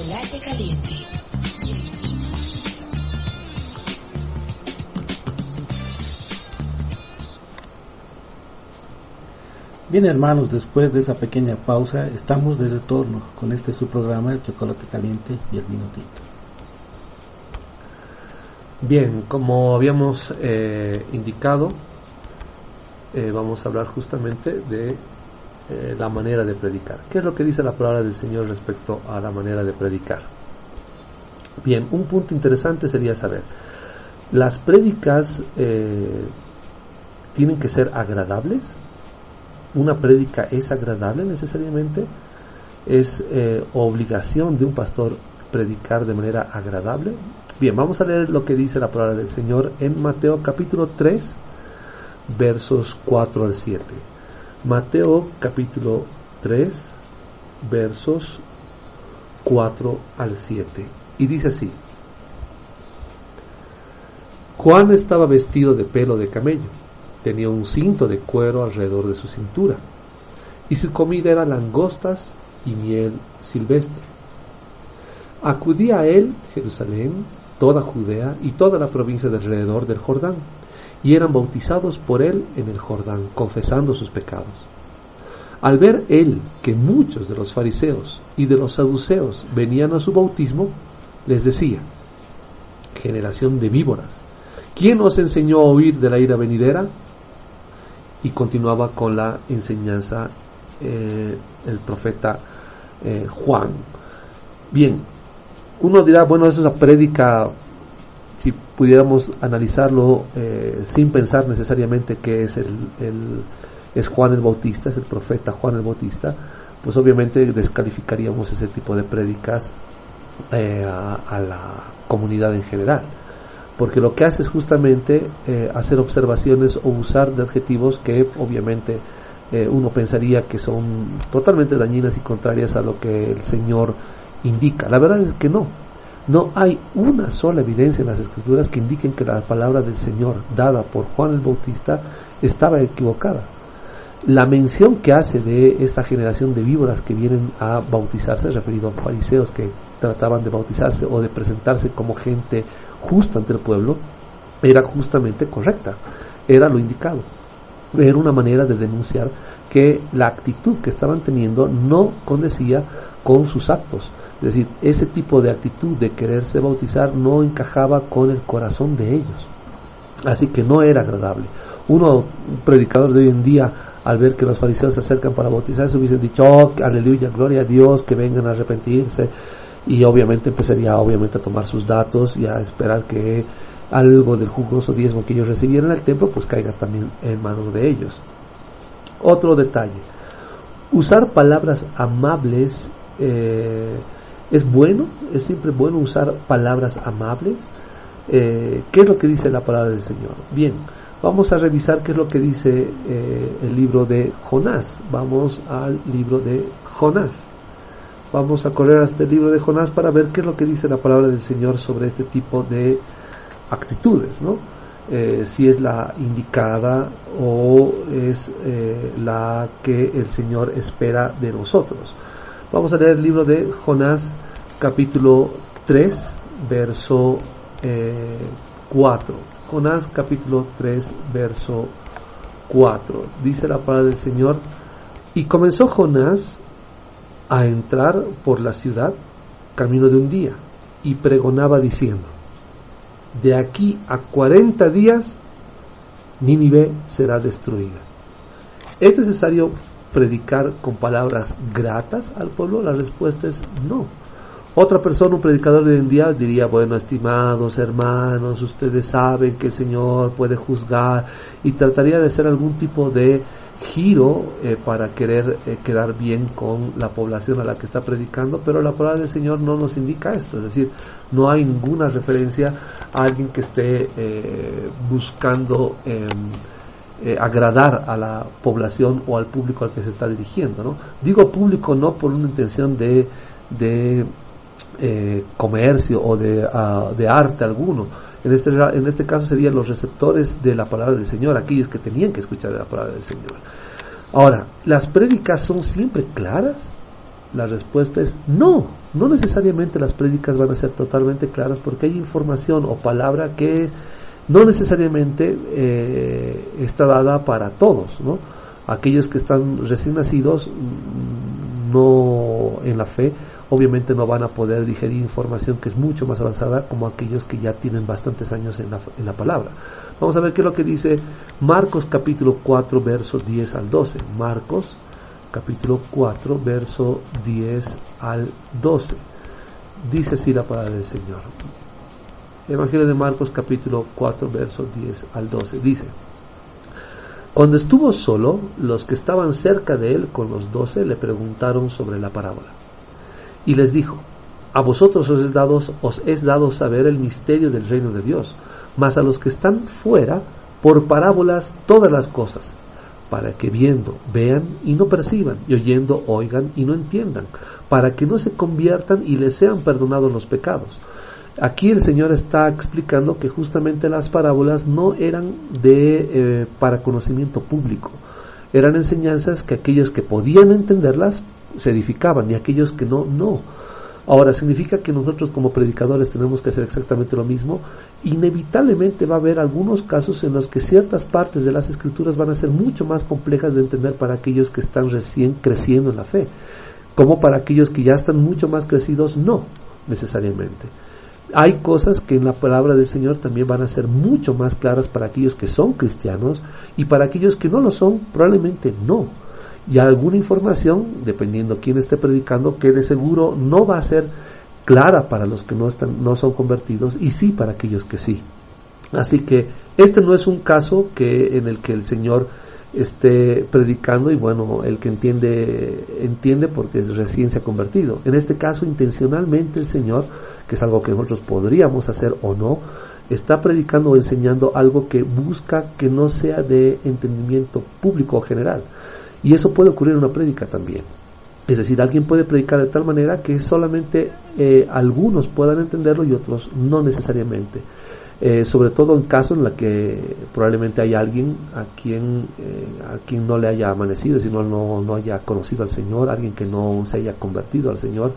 chocolate caliente y el vino tinto. Bien, hermanos, después de esa pequeña pausa, estamos de retorno con su programa, el chocolate caliente y el vino tinto. Bien, como habíamos indicado, vamos a hablar justamente de la manera de predicar. ¿Qué es lo que dice la palabra del Señor respecto a la manera de predicar? Bien, un punto interesante sería saber, ¿las prédicas tienen que ser agradables? ¿Una prédica es agradable necesariamente? ¿Es obligación de un pastor predicar de manera agradable? Bien, vamos a leer lo que dice la palabra del Señor en Mateo capítulo 3, versos 4 al 7. Mateo capítulo 3, versos 4 al 7. Y dice así: Juan estaba vestido de pelo de camello, tenía un cinto de cuero alrededor de su cintura, y su comida era langostas y miel silvestre. Acudía a él Jerusalén, toda Judea y toda la provincia de alrededor del Jordán, y eran bautizados por él en el Jordán, confesando sus pecados. Al ver él que muchos de los fariseos y de los saduceos venían a su bautismo, les decía: generación de víboras, ¿quién os enseñó a huir de la ira venidera? Y continuaba con la enseñanza el profeta Juan. Bien, uno dirá, bueno, eso es una prédica, si pudiéramos analizarlo sin pensar necesariamente que es Juan el Bautista, es el profeta Juan el Bautista, pues obviamente descalificaríamos ese tipo de prédicas a la comunidad en general, porque lo que hace es justamente hacer observaciones o usar de adjetivos que obviamente uno pensaría que son totalmente dañinas y contrarias a lo que el Señor indica. La verdad es que no hay una sola evidencia en las Escrituras que indiquen que la palabra del Señor dada por Juan el Bautista estaba equivocada. La mención que hace de esta generación de víboras que vienen a bautizarse, referido a fariseos que trataban de bautizarse o de presentarse como gente justa ante el pueblo, era justamente correcta, era lo indicado. Era una manera de denunciar que la actitud que estaban teniendo no condecía con sus actos. Es decir, ese tipo de actitud de quererse bautizar no encajaba con el corazón de ellos. Así que no era agradable. Un predicador de hoy en día, al ver que los fariseos se acercan para bautizarse, hubiesen dicho: oh, aleluya, gloria a Dios, que vengan a arrepentirse. Y obviamente empezaría a tomar sus datos y a esperar que algo del jugoso diezmo que ellos recibieran en el templo pues caiga también en manos de ellos. Otro detalle: usar palabras amables es bueno, es siempre bueno usar palabras amables. ¿Qué es lo que dice la palabra del Señor? Bien, vamos a revisar qué es lo que dice el libro de Jonás. Vamos al libro de Jonás. Vamos a correr a este libro de Jonás para ver qué es lo que dice la palabra del Señor sobre este tipo de actitudes, ¿no? Si es la indicada o es la que el Señor espera de nosotros. Vamos a leer el libro de Jonás, capítulo 3, verso 4. Jonás, capítulo 3, verso 4. Dice la palabra del Señor: y comenzó Jonás a entrar por la ciudad camino de un día, y pregonaba diciendo: de aquí a 40 días Nínive será destruida. ¿Es necesario predicar con palabras gratas al pueblo? La respuesta es no. Otra persona, un predicador de hoy en día, diría: bueno, estimados hermanos, ustedes saben que el Señor puede juzgar, y trataría de hacer algún tipo de giro para querer quedar bien con la población a la que está predicando, pero la palabra del Señor no nos indica esto. Es decir, no hay ninguna referencia a alguien que esté buscando agradar a la población o al público al que se está dirigiendo, ¿no? Digo público no por una intención de comercio o de arte alguno. En este caso serían los receptores de la palabra del Señor, aquellos que tenían que escuchar de la palabra del Señor. Ahora, ¿las prédicas son siempre claras? La respuesta es no. No necesariamente las prédicas van a ser totalmente claras, porque hay información o palabra que no necesariamente está dada para todos, ¿no? Aquellos que están recién nacidos no en la fe, obviamente no van a poder digerir información que es mucho más avanzada como aquellos que ya tienen bastantes años en la palabra. Vamos a ver qué es lo que dice Marcos capítulo 4 versos 10 al 12. Marcos capítulo 4 verso 10 al 12. Dice así la palabra del Señor. Evangelio de Marcos capítulo 4 versos 10 al 12. Dice: Cuando estuvo solo, los que estaban cerca de él con los 12 le preguntaron sobre la parábola. Y les dijo: A vosotros os es dado saber el misterio del reino de Dios, mas a los que están fuera, por parábolas todas las cosas, para que viendo vean y no perciban, y oyendo oigan y no entiendan, para que no se conviertan y les sean perdonados los pecados. Aquí el Señor está explicando que justamente las parábolas no eran para conocimiento público, eran enseñanzas que aquellos que podían entenderlas se edificaban y aquellos que no. Ahora, ¿significa que nosotros como predicadores tenemos que hacer exactamente lo mismo? Inevitablemente va a haber algunos casos en los que ciertas partes de las Escrituras van a ser mucho más complejas de entender para aquellos que están recién creciendo en la fe, como para aquellos que ya están mucho más crecidos, no necesariamente. Hay cosas que en la palabra del Señor también van a ser mucho más claras para aquellos que son cristianos, y para aquellos que no lo son, probablemente no. Y alguna información, dependiendo quién esté predicando, que de seguro no va a ser clara para los que no son convertidos, y sí para aquellos que sí. Así que este no es un caso en el que el Señor esté predicando y bueno, el que entiende porque recién se ha convertido. En este caso, intencionalmente el Señor, que es algo que nosotros podríamos hacer o no, está predicando o enseñando algo que busca que no sea de entendimiento público o general. Y eso puede ocurrir en una prédica también. Es decir, alguien puede predicar de tal manera que solamente algunos puedan entenderlo y otros no necesariamente. Sobre todo en casos en los que probablemente hay alguien a quien no le haya amanecido, sino no haya conocido al Señor, alguien que no se haya convertido al Señor,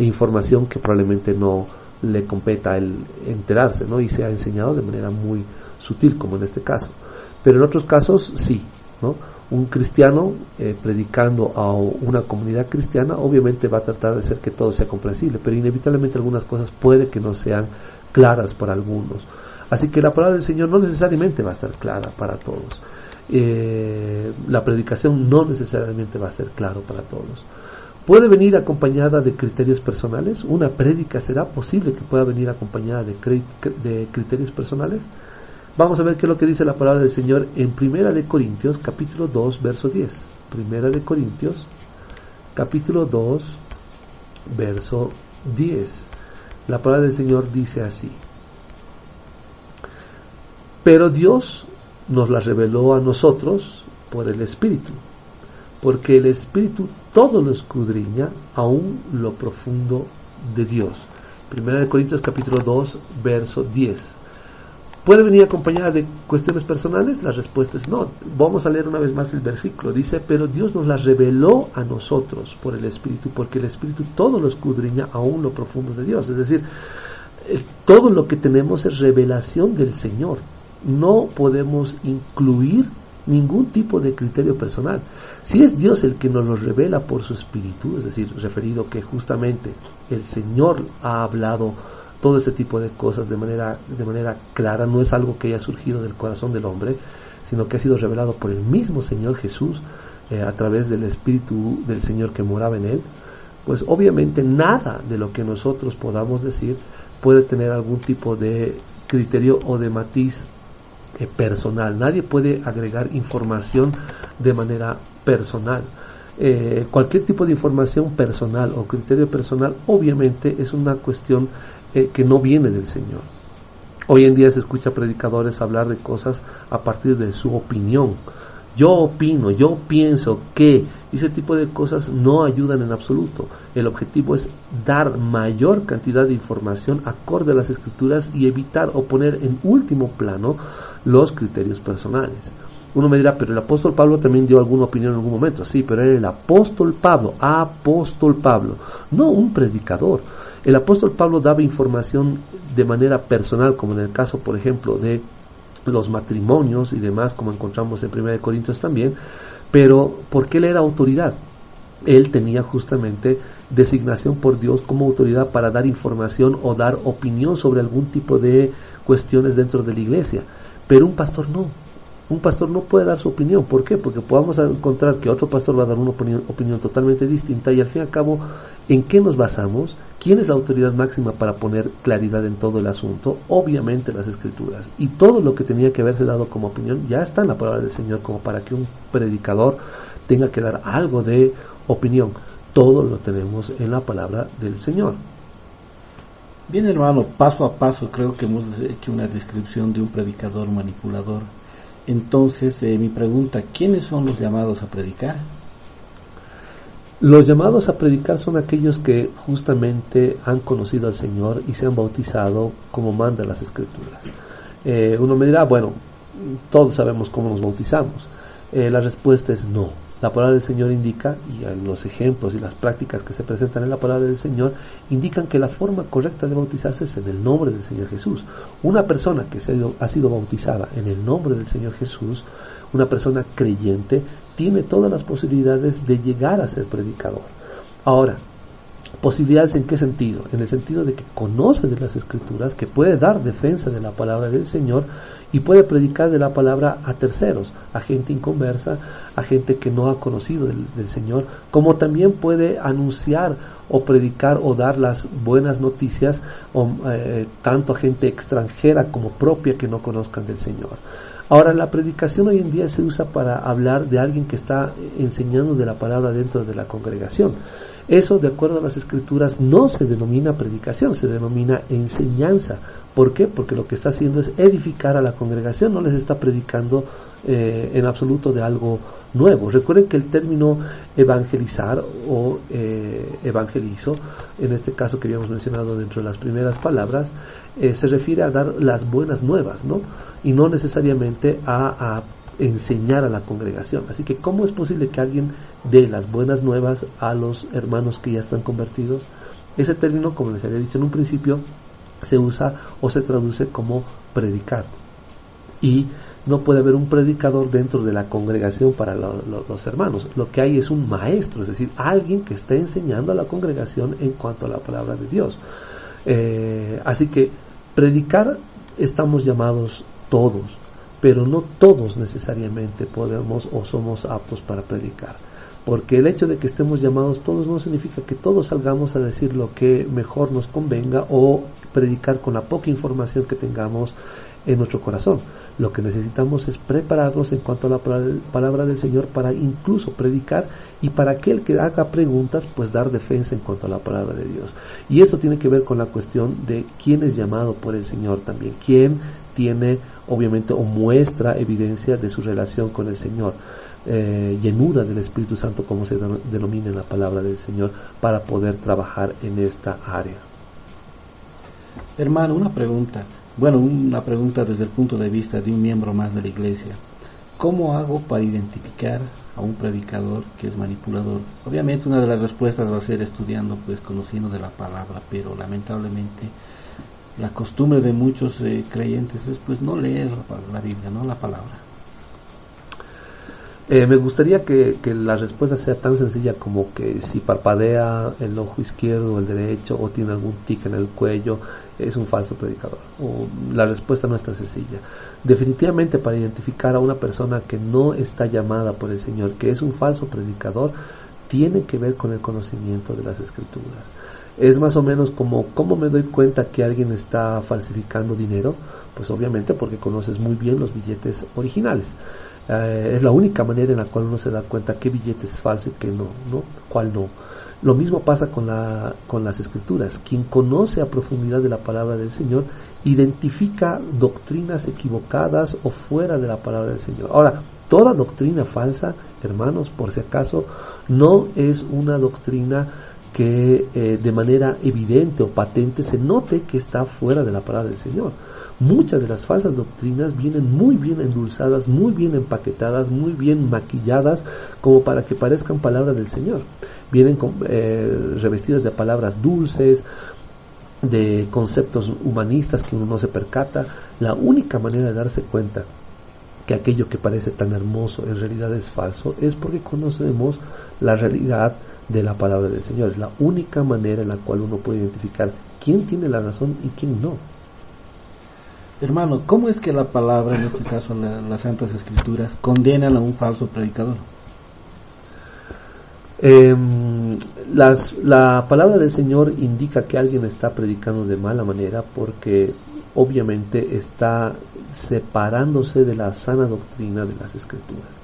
e información que probablemente no le competa el enterarse, ¿no? Y se ha enseñado de manera muy sutil, como en este caso. Pero en otros casos sí, ¿no? Un cristiano predicando a una comunidad cristiana obviamente va a tratar de hacer que todo sea comprensible, pero inevitablemente algunas cosas puede que no sean claras para algunos. Así que la palabra del Señor no necesariamente va a estar clara para todos. La predicación no necesariamente va a ser claro para todos. ¿Puede venir acompañada de criterios personales? ¿Una prédica será posible que pueda venir acompañada de criterios personales? Vamos a ver qué es lo que dice la palabra del Señor en 1 de Corintios capítulo 2 verso 10. 1 de Corintios capítulo 2 verso 10. La palabra del Señor dice así: Pero Dios nos la reveló a nosotros por el Espíritu, porque el Espíritu todo lo escudriña, aún lo profundo de Dios. 1 de Corintios capítulo 2 verso 10. ¿Puede venir acompañada de cuestiones personales? La respuesta es no. Vamos a leer una vez más el versículo. Dice: pero Dios nos la reveló a nosotros por el Espíritu, porque el Espíritu todo lo escudriña, aún lo profundo de Dios. Es decir, todo lo que tenemos es revelación del Señor. No podemos incluir ningún tipo de criterio personal. Si es Dios el que nos lo revela por su Espíritu, es decir, referido que justamente el Señor ha hablado todo este tipo de cosas de manera clara, no es algo que haya surgido del corazón del hombre, sino que ha sido revelado por el mismo Señor Jesús a través del Espíritu del Señor que moraba en él, pues obviamente nada de lo que nosotros podamos decir puede tener algún tipo de criterio o de matiz personal. Nadie puede agregar información de manera personal. Cualquier tipo de información personal o criterio personal obviamente es una cuestión que no viene del Señor. Hoy en día se escucha predicadores hablar de cosas a partir de su opinión. Yo opino, yo pienso que ese tipo de cosas no ayudan en absoluto. El objetivo es dar mayor cantidad de información acorde a las Escrituras y evitar o poner en último plano los criterios personales. Uno me dirá, pero el apóstol Pablo también dio alguna opinión en algún momento. Sí, pero era el apóstol Pablo, no un predicador. El apóstol Pablo daba información de manera personal, como en el caso, por ejemplo, de los matrimonios y demás, como encontramos en 1 Corintios también, pero porque él era autoridad. Él tenía justamente designación por Dios como autoridad para dar información o dar opinión sobre algún tipo de cuestiones dentro de la iglesia, pero un pastor no. Un pastor no puede dar su opinión. ¿Por qué? Porque podamos encontrar que otro pastor va a dar una opinión totalmente distinta, y al fin y al cabo, ¿en qué nos basamos? ¿Quién es la autoridad máxima para poner claridad en todo el asunto? Obviamente las Escrituras. Y todo lo que tenía que haberse dado como opinión ya está en la palabra del Señor, como para que un predicador tenga que dar algo de opinión. Todo lo tenemos en la palabra del Señor. Bien, hermano, paso a paso creo que hemos hecho una descripción de un predicador manipulador. Entonces, mi pregunta, ¿quiénes son los llamados a predicar? Los llamados a predicar son aquellos que justamente han conocido al Señor y se han bautizado como manda las Escrituras. Uno me dirá, bueno, todos sabemos cómo nos bautizamos. La respuesta es no. La palabra del Señor indica, y los ejemplos y las prácticas que se presentan en la palabra del Señor indican que la forma correcta de bautizarse es en el nombre del Señor Jesús. Una persona que ha sido bautizada en el nombre del Señor Jesús, una persona creyente, tiene todas las posibilidades de llegar a ser predicador. Ahora, ¿posibilidades en qué sentido? En el sentido de que conoce de las Escrituras, que puede dar defensa de la palabra del Señor y puede predicar de la palabra a terceros, a gente inconversa, a gente que no ha conocido del Señor, como también puede anunciar o predicar o dar las buenas noticias tanto a gente extranjera como propia que no conozcan del Señor. Ahora, la predicación hoy en día se usa para hablar de alguien que está enseñando de la palabra dentro de la congregación. Eso, de acuerdo a las Escrituras, no se denomina predicación, se denomina enseñanza. ¿Por qué? Porque lo que está haciendo es edificar a la congregación, no les está predicando en absoluto de algo nuevo. Recuerden que el término evangelizar o evangelizo, en este caso que habíamos mencionado dentro de las primeras palabras, se refiere a dar las buenas nuevas, ¿no? Y no necesariamente a enseñar a la congregación. Así que, ¿cómo es posible que alguien dé las buenas nuevas a los hermanos que ya están convertidos? Ese término, como les había dicho en un principio, se usa o se traduce como predicar. Y no puede haber un predicador dentro de la congregación para los hermanos. Lo que hay es un maestro, es decir, alguien que está enseñando a la congregación en cuanto a la palabra de Dios. Así que predicar estamos llamados todos, pero no todos necesariamente podemos o somos aptos para predicar, porque el hecho de que estemos llamados todos no significa que todos salgamos a decir lo que mejor nos convenga o predicar con la poca información que tengamos en nuestro corazón. Lo que necesitamos es prepararnos en cuanto a la palabra del Señor para incluso predicar, y para aquel que haga preguntas, pues dar defensa en cuanto a la palabra de Dios. Y esto tiene que ver con la cuestión de quién es llamado por el Señor también, quién tiene obviamente o muestra evidencia de su relación con el Señor, llenura del Espíritu Santo, como se denomina en la palabra del Señor, para poder trabajar en esta área. Hermano, una pregunta desde el punto de vista de un miembro más de la iglesia. ¿Cómo hago para identificar a un predicador que es manipulador? Obviamente una de las respuestas va a ser estudiando, pues conociendo de la palabra, pero lamentablemente la costumbre de muchos creyentes es pues no leer la Biblia, no la palabra. Me gustaría que la respuesta sea tan sencilla como que si parpadea el ojo izquierdo o el derecho, o tiene algún tic en el cuello, es un falso predicador. La respuesta no es tan sencilla. Definitivamente, para identificar a una persona que no está llamada por el Señor, que es un falso predicador, tiene que ver con el conocimiento de las Escrituras. Es más o menos como, ¿cómo me doy cuenta que alguien está falsificando dinero? Pues obviamente porque conoces muy bien los billetes originales. Es la única manera en la cual uno se da cuenta qué billete es falso y qué no, cuál no. Lo mismo pasa con las Escrituras. Quien conoce a profundidad de la palabra del Señor identifica doctrinas equivocadas o fuera de la palabra del Señor. Ahora, toda doctrina falsa, hermanos, por si acaso, no es una doctrina que de manera evidente o patente se note que está fuera de la palabra del Señor. Muchas de las falsas doctrinas vienen muy bien endulzadas, muy bien empaquetadas, muy bien maquilladas, como para que parezcan palabras del Señor. Vienen revestidas de palabras dulces, de conceptos humanistas que uno no se percata. La única manera de darse cuenta que aquello que parece tan hermoso en realidad es falso es porque conocemos la realidad de la palabra del Señor. Es la única manera en la cual uno puede identificar quién tiene la razón y quién no. Hermano, ¿cómo es que la palabra, en este caso las Santas Escrituras, condenan a un falso predicador? La palabra del Señor indica que alguien está predicando de mala manera porque obviamente está separándose de la sana doctrina de las Escrituras.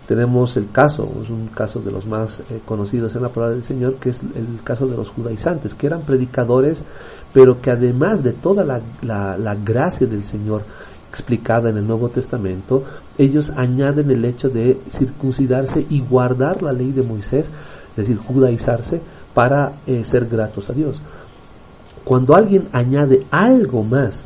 Tenemos el caso, es un caso de los más conocidos en la palabra del Señor, que es el caso de los judaizantes, que eran predicadores, pero que además de toda la gracia del Señor explicada en el Nuevo Testamento, ellos añaden el hecho de circuncidarse y guardar la ley de Moisés, es decir, judaizarse, para ser gratos a Dios. Cuando alguien añade algo más,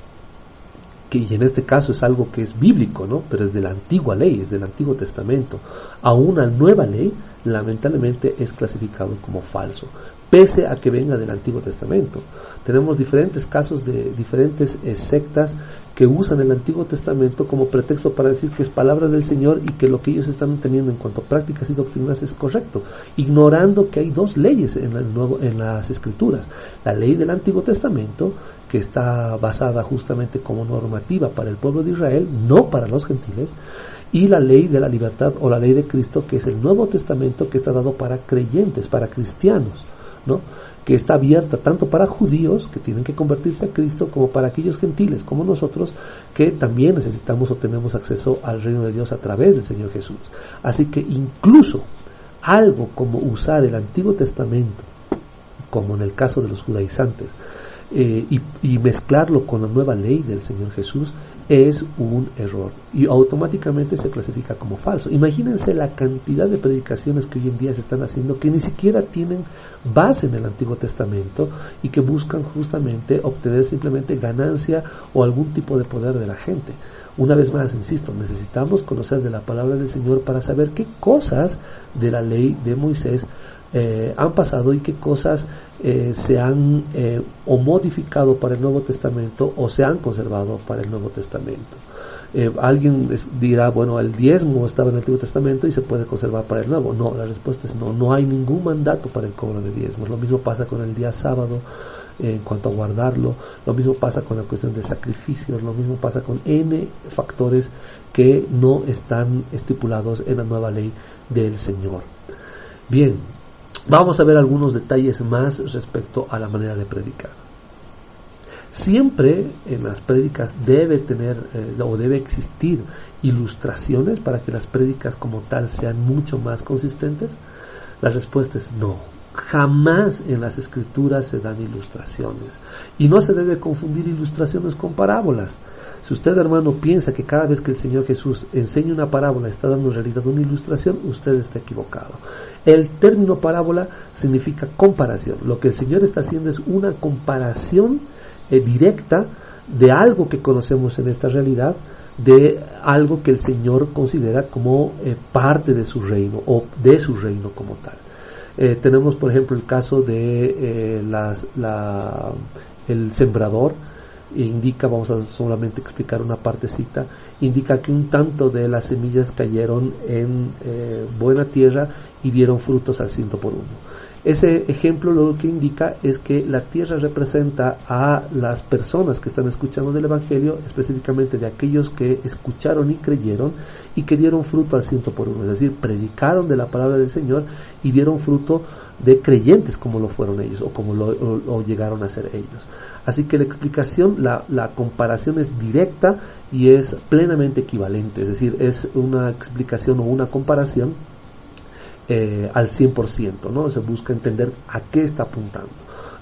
y en este caso es algo que es bíblico, ¿no? Pero es de la antigua ley, es del Antiguo Testamento, a una nueva ley, lamentablemente es clasificado como falso, pese a que venga del Antiguo Testamento. Tenemos diferentes casos de diferentes sectas que usan el Antiguo Testamento como pretexto para decir que es palabra del Señor y que lo que ellos están teniendo en cuanto a prácticas y doctrinas es correcto, ignorando que hay dos leyes en las Escrituras: la ley del Antiguo Testamento, que está basada justamente como normativa para el pueblo de Israel, no para los gentiles, y la ley de la libertad o la ley de Cristo, que es el Nuevo Testamento, que está dado para creyentes, para cristianos, ¿no? Que está abierta tanto para judíos que tienen que convertirse a Cristo, como para aquellos gentiles como nosotros, que también necesitamos o tenemos acceso al reino de Dios a través del Señor Jesús. Así que incluso algo como usar el Antiguo Testamento, como en el caso de los judaizantes, y mezclarlo con la nueva ley del Señor Jesús, es un error y automáticamente se clasifica como falso. Imagínense la cantidad de predicaciones que hoy en día se están haciendo que ni siquiera tienen base en el Antiguo Testamento y que buscan justamente obtener simplemente ganancia o algún tipo de poder de la gente. Una vez más, insisto, necesitamos conocer de la palabra del Señor para saber qué cosas de la ley de Moisés han pasado y qué cosas se han o modificado para el Nuevo Testamento o se han conservado para el Nuevo Testamento. Alguien dirá, bueno, el diezmo estaba en el Antiguo Testamento y se puede conservar para el Nuevo. No, la respuesta es no, no hay ningún mandato para el cobro de diezmos. Lo mismo pasa con el día sábado en cuanto a guardarlo, lo mismo pasa con la cuestión de sacrificios, lo mismo pasa con N factores que no están estipulados en la nueva ley del Señor. Bien, vamos a ver algunos detalles más respecto a la manera de predicar. Siempre en las prédicas debe tener o debe existir ilustraciones para que las prédicas como tal sean mucho más consistentes. La respuesta es no. Jamás en las Escrituras se dan ilustraciones y no se debe confundir ilustraciones con parábolas. Si usted, hermano, piensa que cada vez que el Señor Jesús enseña una parábola está dando en realidad una ilustración, usted está equivocado. El término parábola significa comparación. Lo que el Señor está haciendo es una comparación directa de algo que conocemos en esta realidad, de algo que el Señor considera como parte de su reino o de su reino como tal. Tenemos, por ejemplo, el caso de el sembrador. Indica, vamos a solamente explicar una partecita, indica que un tanto de las semillas cayeron en buena tierra y dieron frutos al 100 por 1. Ese ejemplo lo que indica es que la tierra representa a las personas que están escuchando del Evangelio, específicamente de aquellos que escucharon y creyeron y que dieron fruto al 100 por 1, es decir, predicaron de la palabra del Señor y dieron fruto de creyentes como lo fueron ellos o como lo llegaron a ser ellos. Así que la explicación, la comparación es directa y es plenamente equivalente, es decir, es una explicación o una comparación al 100%, ¿no? Se busca entender a qué está apuntando.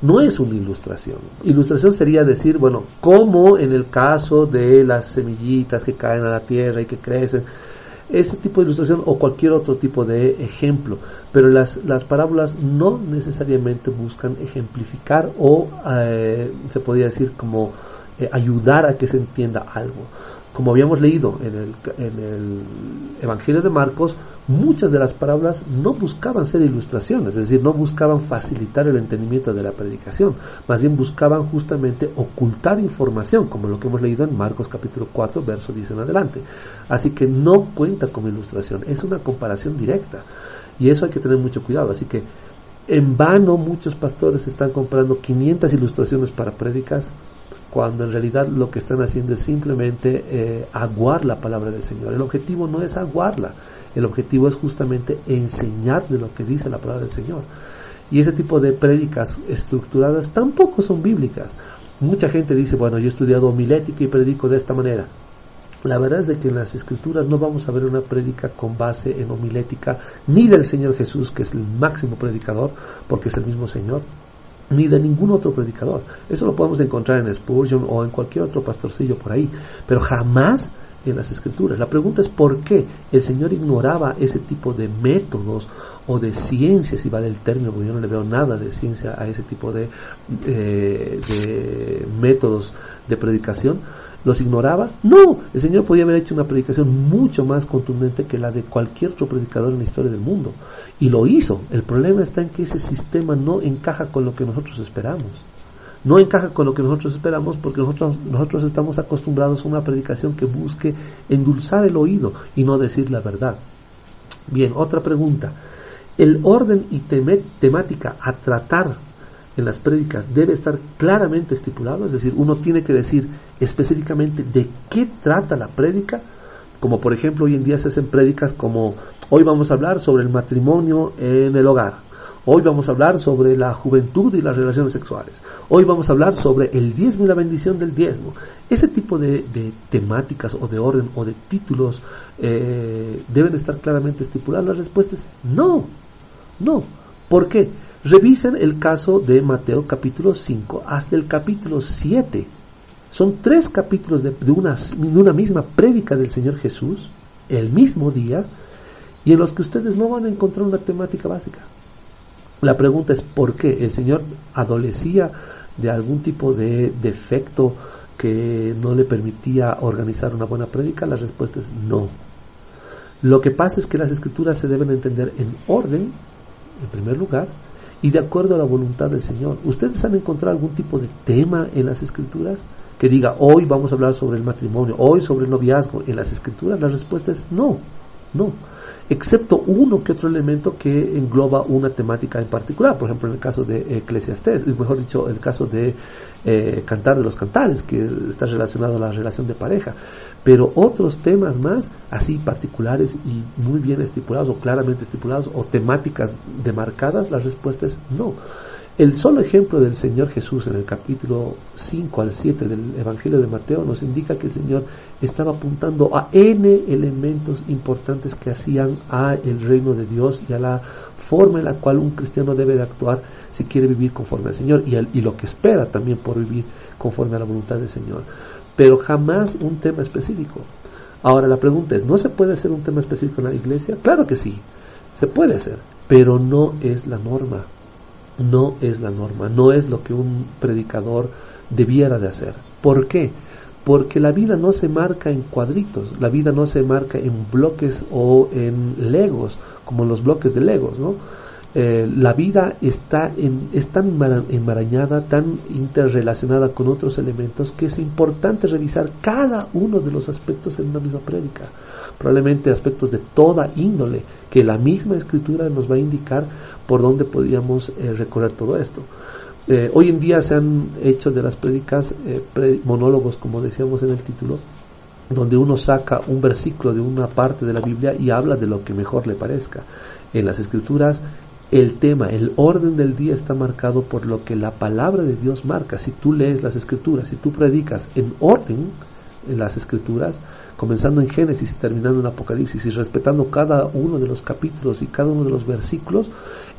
No es una ilustración. Ilustración sería decir, bueno, como en el caso de las semillitas que caen a la tierra y que crecen, ese tipo de ilustración o cualquier otro tipo de ejemplo, pero las parábolas no necesariamente buscan ejemplificar o se podría decir como ayudar a que se entienda algo. Como habíamos leído en el Evangelio de Marcos, muchas de las parábolas no buscaban ser ilustraciones, es decir, no buscaban facilitar el entendimiento de la predicación, más bien buscaban justamente ocultar información, como lo que hemos leído en Marcos capítulo 4, verso 10 en adelante. Así que no cuenta como ilustración, es una comparación directa, y eso hay que tener mucho cuidado. Así que en vano muchos pastores están comprando 500 ilustraciones para prédicas, cuando en realidad lo que están haciendo es simplemente aguar la palabra del Señor. El objetivo no es aguarla, el objetivo es justamente enseñar de lo que dice la palabra del Señor. Y ese tipo de prédicas estructuradas tampoco son bíblicas. Mucha gente dice, bueno, yo he estudiado homilética y predico de esta manera. La verdad es de que en las Escrituras no vamos a ver una prédica con base en homilética, ni del Señor Jesús, que es el máximo predicador, porque es el mismo Señor, ni de ningún otro predicador. Eso lo podemos encontrar en Spurgeon o en cualquier otro pastorcillo por ahí, pero jamás en las Escrituras. La pregunta es ¿por qué el Señor ignoraba ese tipo de métodos o de ciencia, si vale el término, porque yo no le veo nada de ciencia a ese tipo de métodos de predicación? ¿Los ignoraba? No, el Señor podía haber hecho una predicación mucho más contundente que la de cualquier otro predicador en la historia del mundo, y lo hizo. El problema está en que ese sistema no encaja con lo que nosotros esperamos. No encaja con lo que nosotros esperamos porque nosotros estamos acostumbrados a una predicación que busque endulzar el oído y no decir la verdad. Bien, otra pregunta. ¿El orden y temática a tratar en las prédicas debe estar claramente estipulado? Es decir, uno tiene que decir específicamente de qué trata la prédica, como por ejemplo hoy en día se hacen prédicas como hoy vamos a hablar sobre el matrimonio en el hogar, hoy vamos a hablar sobre la juventud y las relaciones sexuales, hoy vamos a hablar sobre el diezmo y la bendición del diezmo. Ese tipo de temáticas o de orden o de títulos deben estar claramente estipulados. La respuesta es no. ¿Por qué? Revisen el caso de Mateo capítulo 5 hasta el capítulo 7. Son 3 capítulos de una misma prédica del Señor Jesús, el mismo día, y en los que ustedes no van a encontrar una temática básica. La pregunta es ¿por qué? ¿El Señor adolecía de algún tipo de defecto que no le permitía organizar una buena prédica? La respuesta es no. Lo que pasa es que las Escrituras se deben entender en orden, en primer lugar, y de acuerdo a la voluntad del Señor. ¿Ustedes han encontrado algún tipo de tema en las Escrituras que diga hoy vamos a hablar sobre el matrimonio, hoy sobre el noviazgo en las Escrituras? La respuesta es no, excepto uno que otro elemento que engloba una temática en particular. Por ejemplo, en el caso de Eclesiastés, mejor dicho, el caso de Cantar de los Cantares, que está relacionado a la relación de pareja. Pero otros temas más, así particulares y muy bien estipulados o claramente estipulados, o temáticas demarcadas, la respuesta es no. El solo ejemplo del Señor Jesús en el capítulo 5 al 7 del Evangelio de Mateo nos indica que el Señor estaba apuntando a N elementos importantes que hacían a el reino de Dios y a la forma en la cual un cristiano debe de actuar si quiere vivir conforme al Señor y lo que espera también por vivir conforme a la voluntad del Señor. Pero jamás un tema específico. Ahora la pregunta es, ¿no se puede hacer un tema específico en la iglesia? Claro que sí, se puede hacer, pero no es la norma. No es la norma, no es lo que un predicador debiera de hacer. ¿Por qué? Porque la vida no se marca en cuadritos, la vida no se marca en bloques o en legos, como los bloques de legos, ¿no? La vida está es tan enmarañada, tan interrelacionada con otros elementos, que es importante revisar cada uno de los aspectos en una misma prédica. Probablemente aspectos de toda índole, que la misma Escritura nos va a indicar por dónde podríamos recorrer todo esto. Hoy en día se han hecho de las prédicas monólogos, como decíamos en el título, donde uno saca un versículo de una parte de la Biblia y habla de lo que mejor le parezca. En las Escrituras, el tema, el orden del día está marcado por lo que la palabra de Dios marca. Si tú lees las Escrituras, si tú predicas en orden, en las Escrituras, comenzando en Génesis y terminando en Apocalipsis, y respetando cada uno de los capítulos y cada uno de los versículos,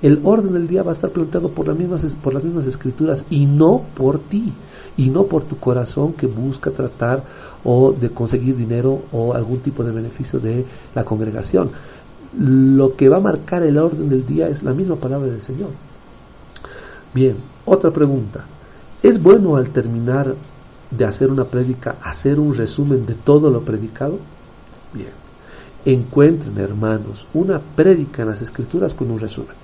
el orden del día va a estar planteado por las mismas Escrituras, y no por ti, y no por tu corazón que busca tratar o de conseguir dinero o algún tipo de beneficio de la congregación. Lo que va a marcar el orden del día es la misma palabra del Señor. Bien, otra pregunta. ¿Es bueno al terminar de hacer una prédica hacer un resumen de todo lo predicado? Bien. Encuentren, hermanos, una prédica en las Escrituras con un resumen,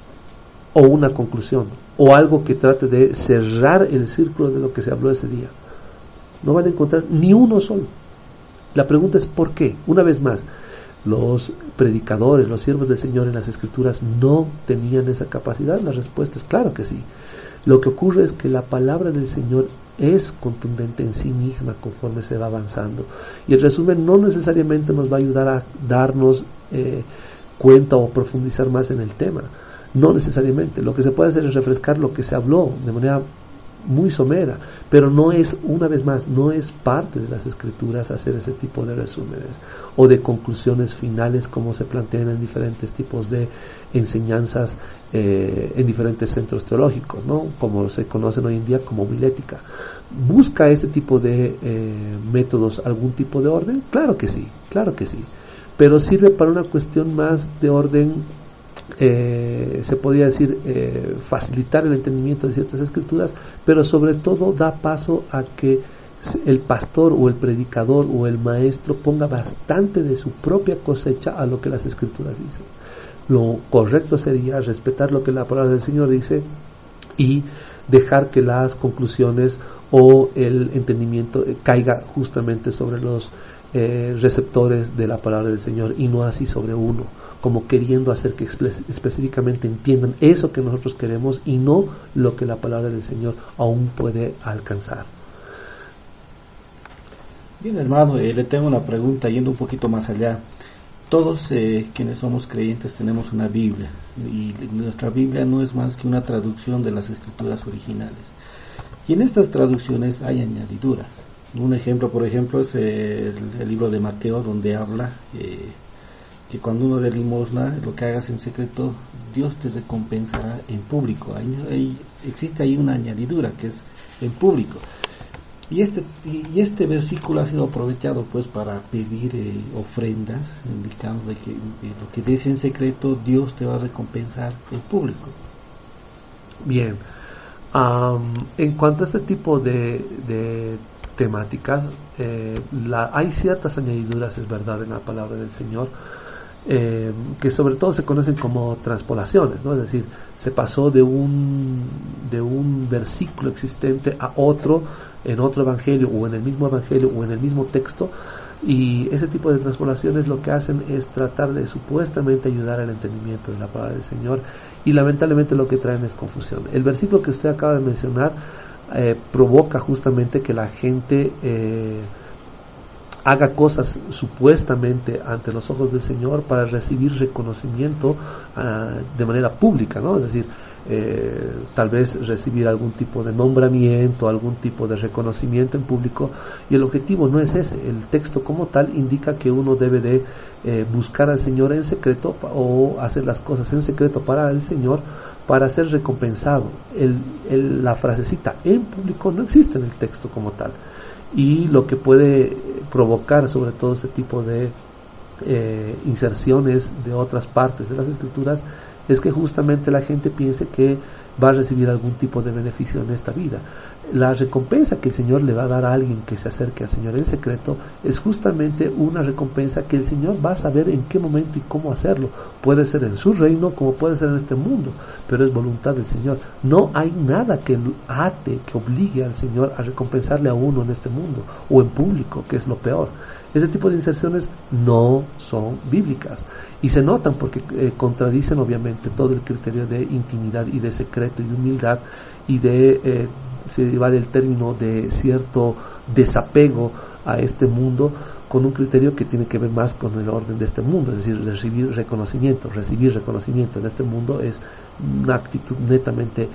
o una conclusión, o algo que trate de cerrar el círculo de lo que se habló ese día. No van a encontrar ni uno solo. La pregunta es ¿por qué? Una vez más, los predicadores, los siervos del Señor en las Escrituras no tenían esa capacidad. La respuesta es claro que sí. Lo que ocurre es que la palabra del Señor es contundente en sí misma conforme se va avanzando, y el resumen no necesariamente nos va a ayudar a darnos cuenta o profundizar más en el tema. No necesariamente. Lo que se puede hacer es refrescar lo que se habló de manera muy somera, pero no es, una vez más, no es parte de las Escrituras hacer ese tipo de resúmenes o de conclusiones finales como se plantean en diferentes tipos de enseñanzas en diferentes centros teológicos, ¿no? Como se conocen hoy en día como homilética. ¿Busca este tipo de métodos algún tipo de orden? Claro que sí, pero sirve para una cuestión más de orden, se podría decir facilitar el entendimiento de ciertas Escrituras, pero sobre todo da paso a que el pastor o el predicador o el maestro ponga bastante de su propia cosecha a lo que las Escrituras dicen. Lo correcto sería respetar lo que la palabra del Señor dice y dejar que las conclusiones o el entendimiento caiga justamente sobre los receptores de la palabra del Señor, y no así sobre uno, como queriendo hacer que específicamente entiendan eso que nosotros queremos y no lo que la palabra del Señor aún puede alcanzar. Bien, hermano, le tengo una pregunta yendo un poquito más allá. Todos quienes somos creyentes tenemos una Biblia, y nuestra Biblia no es más que una traducción de las Escrituras originales, y en estas traducciones hay añadiduras. Un ejemplo, por ejemplo, es el libro de Mateo, donde habla que cuando uno dé limosna, lo que hagas en secreto, Dios te recompensará en público. Existe ahí una añadidura que es en público. Y este versículo ha sido aprovechado pues para pedir ofrendas, indicando de que lo que des en secreto, Dios te va a recompensar en público. Bien. En cuanto a este tipo de temáticas, hay ciertas añadiduras, es verdad, en la palabra del Señor, que sobre todo se conocen como transpolaciones, ¿no? Es decir, se pasó de un versículo existente a otro en otro evangelio, o en el mismo evangelio, o en el mismo texto, y ese tipo de transpolaciones lo que hacen es tratar de supuestamente ayudar al entendimiento de la palabra del Señor, y lamentablemente lo que traen es confusión. El versículo que usted acaba de mencionar provoca justamente que la gente haga cosas supuestamente ante los ojos del Señor para recibir reconocimiento de manera pública, ¿no? Es decir, tal vez recibir algún tipo de nombramiento, algún tipo de reconocimiento en público, y el objetivo no es ese. El texto como tal indica que uno debe de buscar al Señor en secreto, o hacer las cosas en secreto para el Señor, para ser recompensado. La frasecita en público no existe en el texto como tal, y lo que puede provocar sobre todo este tipo de inserciones de otras partes de las Escrituras es que justamente la gente piense que va a recibir algún tipo de beneficio en esta vida. La recompensa que el Señor le va a dar a alguien que se acerque al Señor en secreto es justamente una recompensa que el Señor va a saber en qué momento y cómo hacerlo. Puede ser en su reino como puede ser en este mundo, pero es voluntad del Señor. No hay nada que ate, que obligue al Señor a recompensarle a uno en este mundo o en público, que es lo peor. Ese tipo de inserciones no son bíblicas y se notan porque contradicen obviamente todo el criterio de intimidad y de secreto y de humildad, y de se va del término de cierto desapego a este mundo con un criterio que tiene que ver más con el orden de este mundo, es decir, recibir reconocimiento en este mundo es una actitud netamente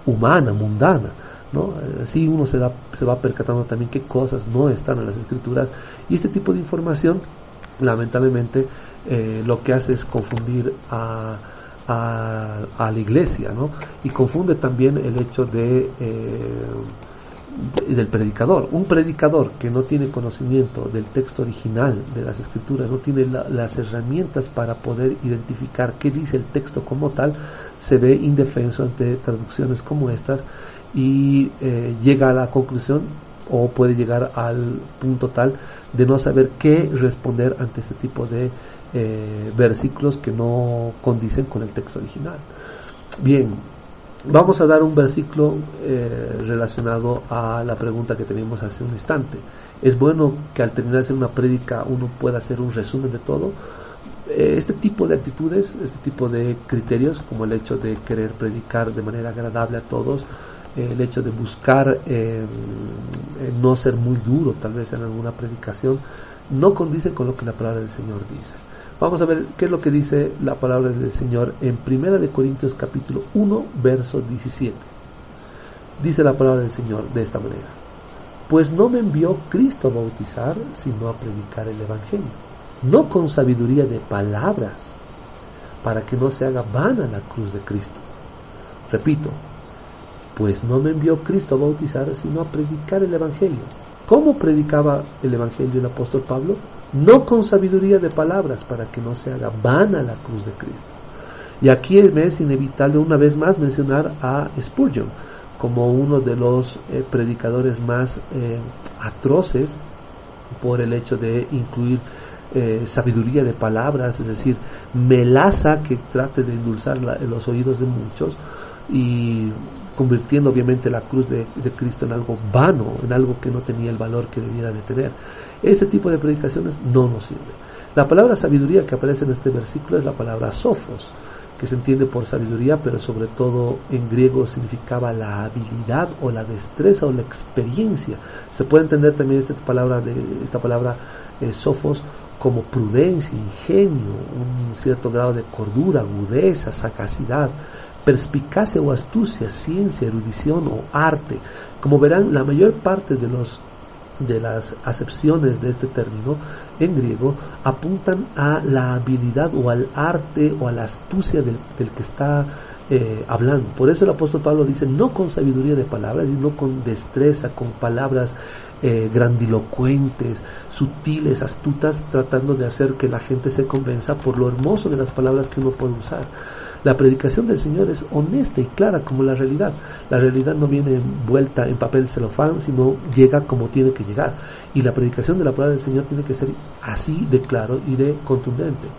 humana, mundana. ¿no? Así uno se va percatando también qué cosas no están en las escrituras, y este tipo de información lamentablemente lo que hace es confundir a la iglesia, ¿no? Y confunde también el hecho del predicador. Un predicador que no tiene conocimiento del texto original de las escrituras, no tiene las herramientas para poder identificar qué dice el texto como tal, se ve indefenso ante traducciones como estas y llega a la conclusión, o puede llegar al punto tal de no saber qué responder ante este tipo de versículos que no condicen con el texto original. Bien, vamos a dar un versículo relacionado a la pregunta que teníamos hace un instante. ¿Es bueno que al terminar de hacer una prédica uno pueda hacer un resumen de todo? Este tipo de actitudes, este tipo de criterios, como el hecho de querer predicar de manera agradable a todos, el hecho de buscar no ser muy duro tal vez en alguna predicación, no condice con lo que la palabra del Señor dice. Vamos a ver qué es lo que dice la palabra del Señor en 1 de Corintios capítulo 1 verso 17. Dice la palabra del Señor de esta manera: pues no me envió Cristo a bautizar, sino a predicar el Evangelio, no con sabiduría de palabras, para que no se haga vana la cruz de Cristo. Repito, pues no me envió Cristo a bautizar, sino a predicar el Evangelio. ¿Cómo predicaba el Evangelio el apóstol Pablo? No con sabiduría de palabras, para que no se haga vana la cruz de Cristo. Y aquí me es inevitable una vez más mencionar a Spurgeon como uno de los predicadores más atroces, por el hecho de incluir sabiduría de palabras, es decir, melaza que trate de endulzar los oídos de muchos, y convirtiendo obviamente la cruz de Cristo en algo vano, en algo que no tenía el valor que debiera de tener. Este tipo de predicaciones no nos sirve. La palabra sabiduría que aparece en este versículo es la palabra sophos, que se entiende por sabiduría, pero sobre todo en griego significaba la habilidad o la destreza o la experiencia. Se puede entender también esta palabra sophos como prudencia, ingenio, un cierto grado de cordura, agudeza, sagacidad, perspicacia o astucia, ciencia, erudición o arte. Como verán, la mayor parte de las acepciones de este término en griego apuntan a la habilidad o al arte o a la astucia del que está hablando. Por eso el apóstol Pablo dice, no con sabiduría de palabras, sino con destreza, con palabras grandilocuentes, sutiles, astutas, tratando de hacer que la gente se convenza por lo hermoso de las palabras que uno puede usar. La predicación del Señor es honesta y clara como la realidad. La realidad no viene envuelta en papel celofán, sino llega como tiene que llegar. Y la predicación de la palabra del Señor tiene que ser así de claro y de contundente.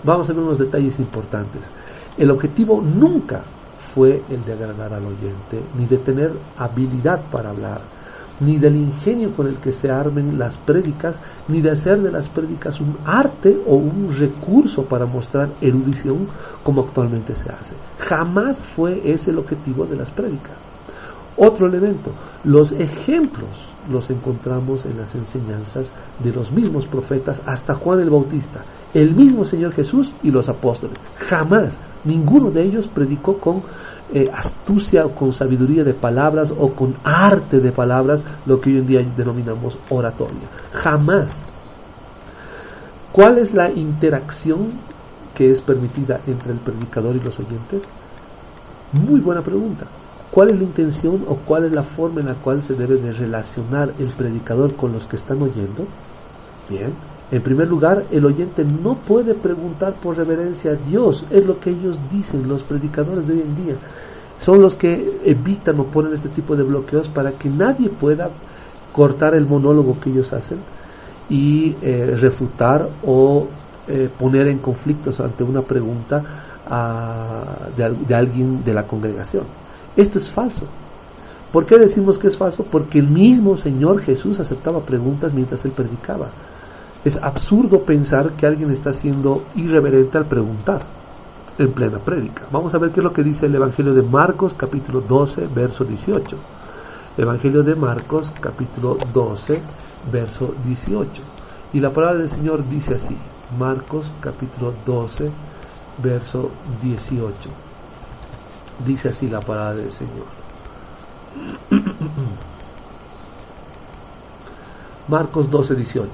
Vamos a ver unos detalles importantes. El objetivo nunca fue el de agradar al oyente, ni de tener habilidad para hablar, ni del ingenio con el que se armen las prédicas, ni de hacer de las prédicas un arte o un recurso para mostrar erudición como actualmente se hace. Jamás fue ese el objetivo de las prédicas. Otro elemento, los ejemplos los encontramos en las enseñanzas de los mismos profetas hasta Juan el Bautista, el mismo Señor Jesús y los apóstoles. Jamás, ninguno de ellos predicó con astucia o con sabiduría de palabras o con arte de palabras, lo que hoy en día denominamos oratoria. Jamás. ¿Cuál es la interacción que es permitida entre el predicador y los oyentes? Muy buena pregunta. ¿Cuál es la intención o cuál es la forma en la cual se debe de relacionar el predicador con los que están oyendo? Bien. En primer lugar, el oyente no puede preguntar por reverencia a Dios. Es lo que ellos dicen, los predicadores de hoy en día. Son los que evitan o ponen este tipo de bloqueos para que nadie pueda cortar el monólogo que ellos hacen y refutar o poner en conflictos ante una pregunta de alguien de la congregación. Esto es falso. ¿Por qué decimos que es falso? Porque el mismo Señor Jesús aceptaba preguntas mientras Él predicaba. Es absurdo pensar que alguien está siendo irreverente al preguntar en plena prédica. Vamos a ver qué es lo que dice el Evangelio de Marcos, capítulo 12, verso 18. Evangelio de Marcos, capítulo 12, verso 18. Y la palabra del Señor dice así, Marcos, capítulo 12, verso 18. Dice así la palabra del Señor. Marcos 12:18.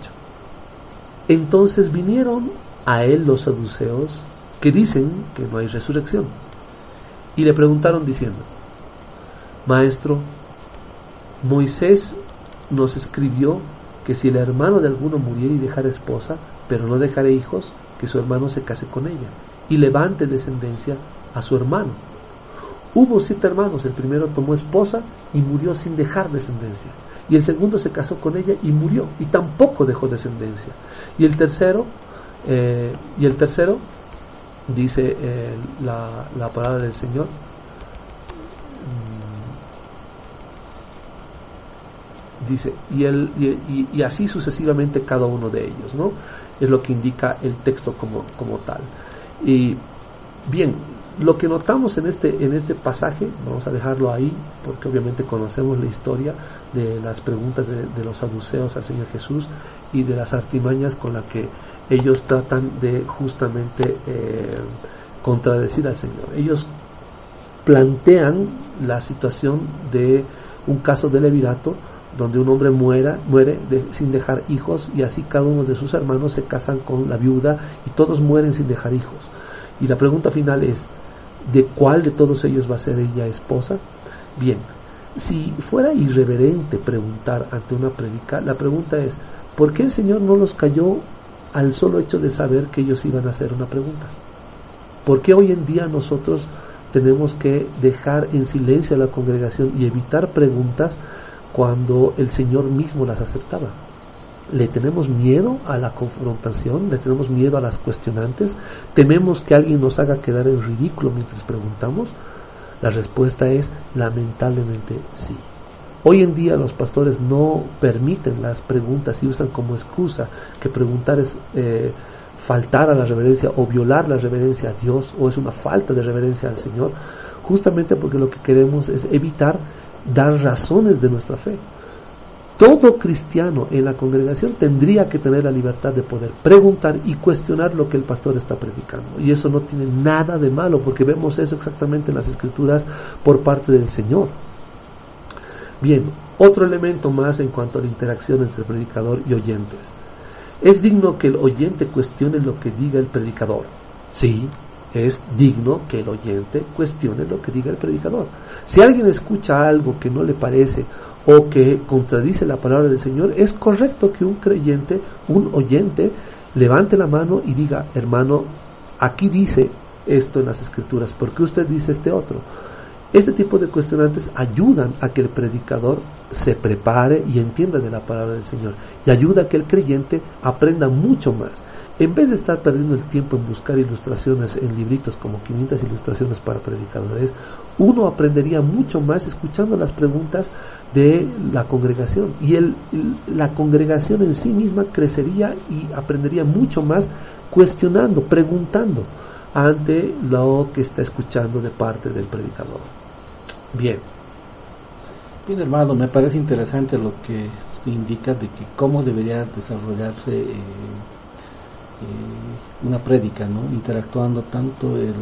Entonces vinieron a él los saduceos, que dicen que no hay resurrección, y le preguntaron diciendo: Maestro, Moisés nos escribió que si el hermano de alguno muriera y dejara esposa, pero no dejara hijos, que su hermano se case con ella y levante descendencia a su hermano. Hubo 7 hermanos, el primero tomó esposa y murió sin dejar descendencia, y el segundo se casó con ella y murió y tampoco dejó descendencia, y el tercero dice la palabra del Señor, dice, y así sucesivamente cada uno de ellos, ¿no? Es lo que indica el texto como tal. Y bien, lo que notamos en este pasaje, vamos a dejarlo ahí, porque obviamente conocemos la historia de las preguntas de los saduceos al Señor Jesús y de las artimañas con las que ellos tratan de justamente contradecir al Señor. Ellos plantean la situación de un caso de levirato, donde un hombre muere sin dejar hijos, y así cada uno de sus hermanos se casan con la viuda y todos mueren sin dejar hijos. Y la pregunta final es: ¿de cuál de todos ellos va a ser ella esposa? Bien, si fuera irreverente preguntar ante una prédica, la pregunta es: ¿por qué el Señor no los calló al solo hecho de saber que ellos iban a hacer una pregunta? ¿Por qué hoy en día nosotros tenemos que dejar en silencio a la congregación y evitar preguntas cuando el Señor mismo las aceptaba? ¿Le tenemos miedo a la confrontación? ¿Le tenemos miedo a las cuestionantes? ¿Tememos que alguien nos haga quedar en ridículo mientras preguntamos? La respuesta es lamentablemente sí. Hoy en día los pastores no permiten las preguntas y usan como excusa que preguntar es faltar a la reverencia o violar la reverencia a Dios, o es una falta de reverencia al Señor, justamente porque lo que queremos es evitar dar razones de nuestra fe. Todo cristiano en la congregación tendría que tener la libertad de poder preguntar y cuestionar lo que el pastor está predicando, y eso no tiene nada de malo, porque vemos eso exactamente en las Escrituras por parte del Señor. Bien, otro elemento más en cuanto a la interacción entre predicador y oyentes. ¿Es digno que el oyente cuestione lo que diga el predicador? Sí, es digno que el oyente cuestione lo que diga el predicador. Si alguien escucha algo que no le parece o que contradice la palabra del Señor, es correcto que un creyente, un oyente, levante la mano y diga: hermano, aquí dice esto en las Escrituras, ¿por qué usted dice este otro? Este tipo de cuestionantes ayudan a que el predicador se prepare y entienda de la palabra del Señor, y ayuda a que el creyente aprenda mucho más. En vez de estar perdiendo el tiempo en buscar ilustraciones en libritos como 500 ilustraciones para predicadores, uno aprendería mucho más escuchando las preguntas de la congregación, y la congregación en sí misma crecería y aprendería mucho más cuestionando, preguntando ante lo que está escuchando de parte del predicador. Bien, hermano, me parece interesante lo que usted indica de que cómo debería desarrollarse una prédica, ¿no? Interactuando tanto el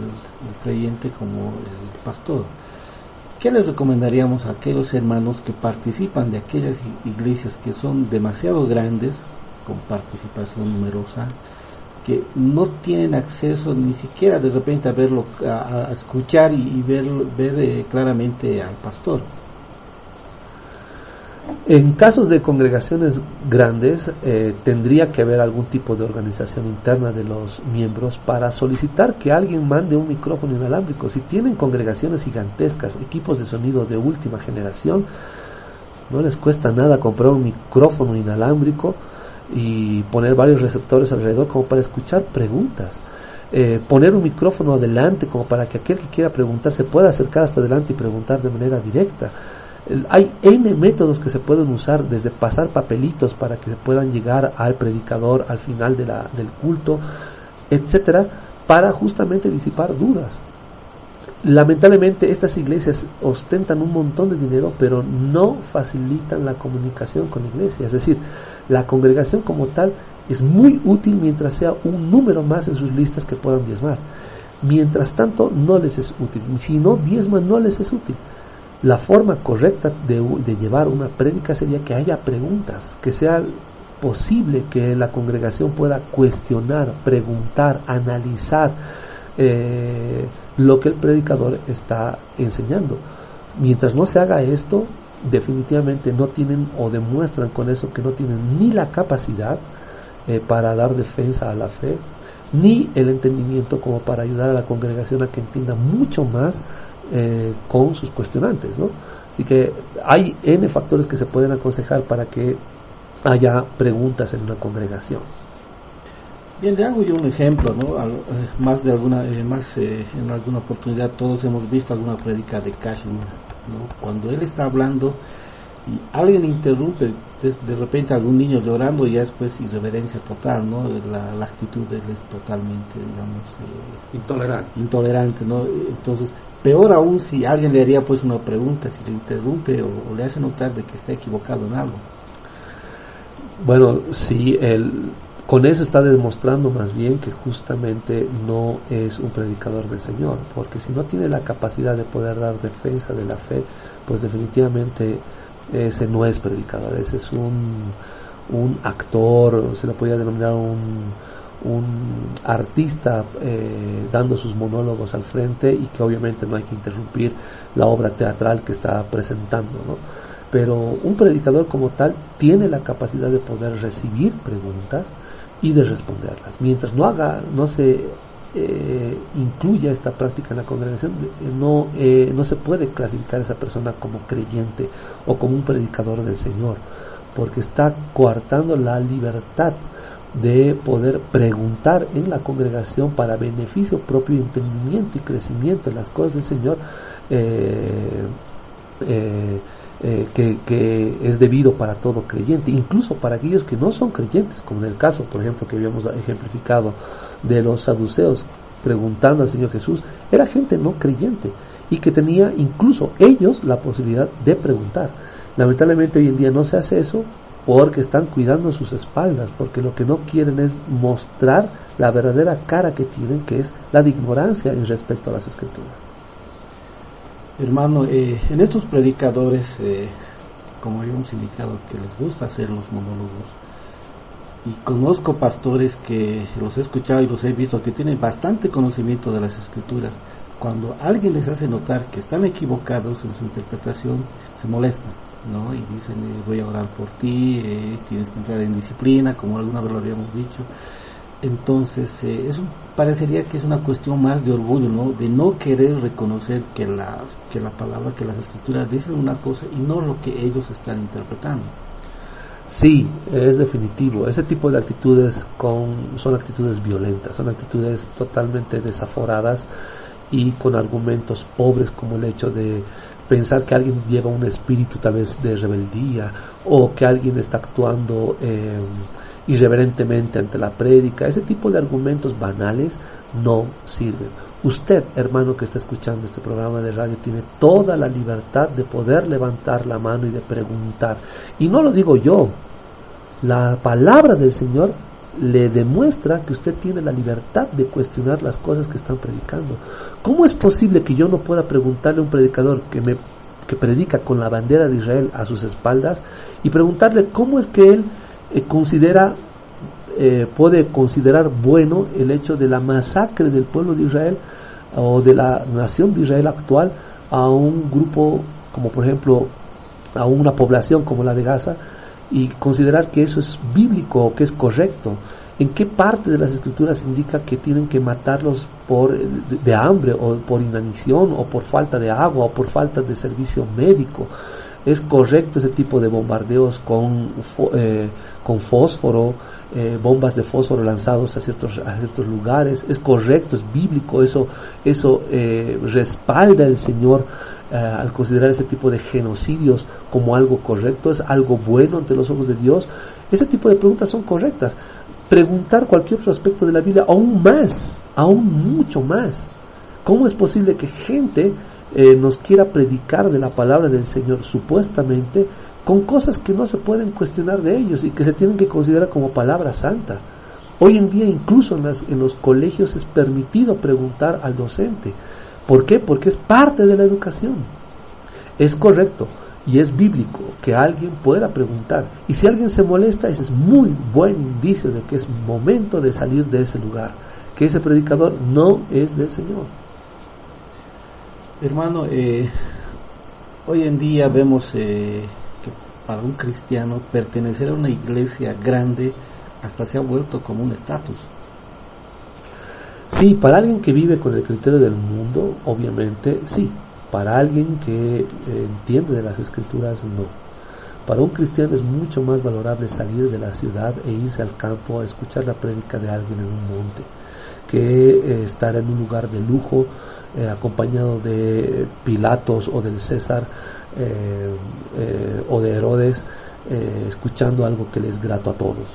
creyente como el pastor. ¿Qué les recomendaríamos a aquellos hermanos que participan de aquellas iglesias que son demasiado grandes, con participación numerosa, que no tienen acceso ni siquiera de repente a verlo, a escuchar y ver claramente al pastor? En casos de congregaciones grandes, tendría que haber algún tipo de organización interna de los miembros para solicitar que alguien mande un micrófono inalámbrico. Si tienen congregaciones gigantescas, equipos de sonido de última generación, no les cuesta nada comprar un micrófono inalámbrico y poner varios receptores alrededor como para escuchar preguntas. Poner un micrófono adelante como para que aquel que quiera preguntar se pueda acercar hasta adelante y preguntar de manera directa. Hay N métodos que se pueden usar, desde pasar papelitos para que se puedan llegar al predicador al final del culto, etcétera, para justamente disipar dudas. Lamentablemente estas iglesias ostentan un montón de dinero, pero no facilitan la comunicación con la iglesia. Es decir, la congregación como tal es muy útil mientras sea un número más en sus listas que puedan diezmar. Mientras tanto no les es útil. Si no diezman, no les es útil. La forma correcta de llevar una prédica sería que haya preguntas, que sea posible que la congregación pueda cuestionar, preguntar, analizar lo que el predicador está enseñando. Mientras no se haga esto, definitivamente no tienen o demuestran con eso que no tienen ni la capacidad para dar defensa a la fe, ni el entendimiento como para ayudar a la congregación a que entienda mucho más con sus cuestionantes, ¿no? Así que hay N factores que se pueden aconsejar para que haya preguntas en una congregación. Bien, le hago yo un ejemplo, ¿no? En alguna oportunidad todos hemos visto alguna prédica de Cashman, ¿no? Cuando él está hablando y alguien interrumpe, de repente algún niño llorando, y ya después irreverencia total, ¿no? La actitud de él es totalmente, digamos, intolerante, ¿no? Entonces, peor aún si alguien le haría pues una pregunta, si le interrumpe o le hace notar de que está equivocado en algo. Bueno, sí, con eso está demostrando más bien que justamente no es un predicador del Señor, porque si no tiene la capacidad de poder dar defensa de la fe, pues definitivamente ese no es predicador, ese es un actor, se le podría denominar un artista dando sus monólogos al frente, y que obviamente no hay que interrumpir la obra teatral que está presentando, ¿no? Pero un predicador como tal tiene la capacidad de poder recibir preguntas y de responderlas. Mientras no se incluya esta práctica en la congregación, no se puede clasificar a esa persona como creyente o como un predicador del Señor, porque está coartando la libertad de poder preguntar en la congregación para beneficio propio, entendimiento y crecimiento en las cosas del Señor, que es debido para todo creyente, incluso para aquellos que no son creyentes, como en el caso, por ejemplo, que habíamos ejemplificado de los saduceos preguntando al Señor Jesús. Era gente no creyente y que tenía incluso ellos la posibilidad de preguntar. Lamentablemente hoy en día no se hace eso, porque están cuidando sus espaldas, porque lo que no quieren es mostrar la verdadera cara que tienen, que es la de ignorancia en respecto a las Escrituras. Hermano, en estos predicadores, como hemos indicado, que les gusta hacer los monólogos, y conozco pastores que los he escuchado y los he visto que tienen bastante conocimiento de las Escrituras. Cuando alguien les hace notar que están equivocados en su interpretación, se molestan, ¿no? Y dicen, voy a orar por ti, tienes que entrar en disciplina, como alguna vez lo habíamos dicho. Entonces, eso parecería que es una cuestión más de orgullo, ¿no? De no querer reconocer que la palabra, que las Escrituras dicen una cosa y no lo que ellos están interpretando. Sí, es definitivo. Ese tipo de actitudes son actitudes violentas, son actitudes totalmente desaforadas y con argumentos pobres, como el hecho de pensar que alguien lleva un espíritu tal vez de rebeldía, o que alguien está actuando irreverentemente ante la prédica. Ese tipo de argumentos banales no sirven. Usted, hermano que está escuchando este programa de radio, tiene toda la libertad de poder levantar la mano y de preguntar. Y no lo digo yo, la palabra del Señor le demuestra que usted tiene la libertad de cuestionar las cosas que están predicando. ¿Cómo es posible que yo no pueda preguntarle a un predicador que predica con la bandera de Israel a sus espaldas y preguntarle cómo es que él puede considerar bueno el hecho de la masacre del pueblo de Israel o de la nación de Israel actual a un grupo, como por ejemplo a una población como la de Gaza, y considerar que eso es bíblico o que es correcto? ¿En qué parte de las Escrituras indica que tienen que matarlos de hambre, o por inanición, o por falta de agua, o por falta de servicio médico? ¿Es correcto ese tipo de bombardeos con fósforo, bombas de fósforo lanzados a ciertos lugares? ¿Es correcto? ¿Es bíblico? ¿Eso respalda el Señor al considerar ese tipo de genocidios como algo correcto? ¿Es algo bueno ante los ojos de Dios? Ese tipo de preguntas son correctas. Preguntar cualquier otro aspecto de la Biblia, aún mucho más. ¿Cómo es posible que gente nos quiera predicar de la palabra del Señor supuestamente con cosas que no se pueden cuestionar de ellos y que se tienen que considerar como palabra santa? Hoy en día incluso en los colegios es permitido preguntar al docente. ¿Por qué? Porque es parte de la educación. Es correcto y es bíblico que alguien pueda preguntar. Y si alguien se molesta, ese es muy buen indicio de que es momento de salir de ese lugar, que ese predicador no es del Señor. Hermano, hoy en día vemos que para un cristiano pertenecer a una iglesia grande hasta se ha vuelto como un estatus. Sí, para alguien que vive con el criterio del mundo, obviamente sí. Para alguien que entiende de las escrituras, no. Para un cristiano es mucho más valorable salir de la ciudad e irse al campo a escuchar la prédica de alguien en un monte, que estar en un lugar de lujo, acompañado de Pilatos o del César o de Herodes, escuchando algo que les es grato a todos.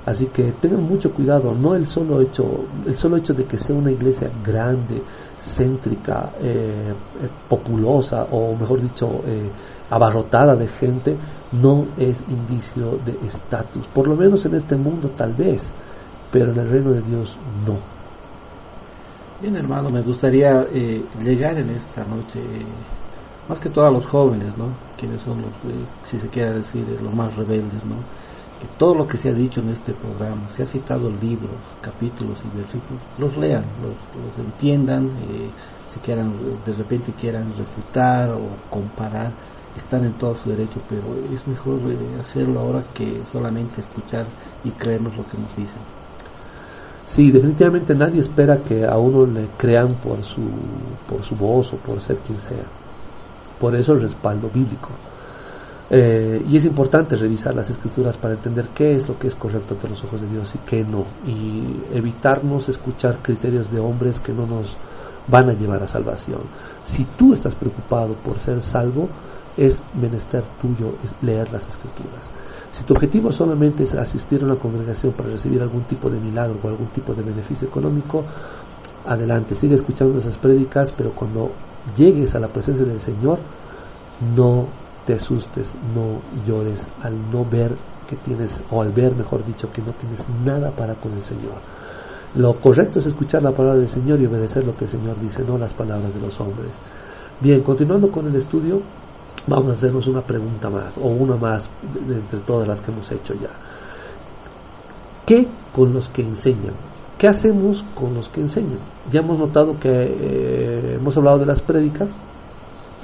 Así que tengan mucho cuidado, no el solo hecho de que sea una iglesia grande, céntrica, populosa, o mejor dicho, abarrotada de gente, no es indicio de estatus, por lo menos en este mundo tal vez, pero en el reino de Dios no. Bien, hermano, me gustaría llegar en esta noche, más que todo a los jóvenes, ¿no? Quienes son los, si se quiere decir, los más rebeldes, ¿no? Que todo lo que se ha dicho en este programa, se ha citado libros, capítulos y versículos, los lean, los entiendan, si quieran, de repente quieran refutar o comparar, están en todo su derecho, pero es mejor hacerlo ahora que solamente escuchar y creernos lo que nos dicen. Sí, definitivamente nadie espera que a uno le crean por su voz o por ser quien sea. Por eso el respaldo bíblico. Y es importante revisar las escrituras para entender qué es lo que es correcto ante los ojos de Dios y qué no, y evitarnos escuchar criterios de hombres que no nos van a llevar a salvación. Si tú estás preocupado por ser salvo, es menester tuyo es leer las escrituras. Si tu objetivo solamente es asistir a una congregación para recibir algún tipo de milagro o algún tipo de beneficio económico, adelante, sigue escuchando esas prédicas, pero cuando llegues a la presencia del Señor, no te asustes, no llores al no ver que tienes, o al ver, mejor dicho, que no tienes nada para con el Señor. Lo correcto es escuchar la palabra del Señor y obedecer lo que el Señor dice, no las palabras de los hombres. Bien, continuando con el estudio, vamos a hacernos una pregunta más, o una más de entre todas las que hemos hecho ya. ¿Qué con los que enseñan? ¿Qué hacemos con los que enseñan? Ya hemos notado que hemos hablado de las prédicas,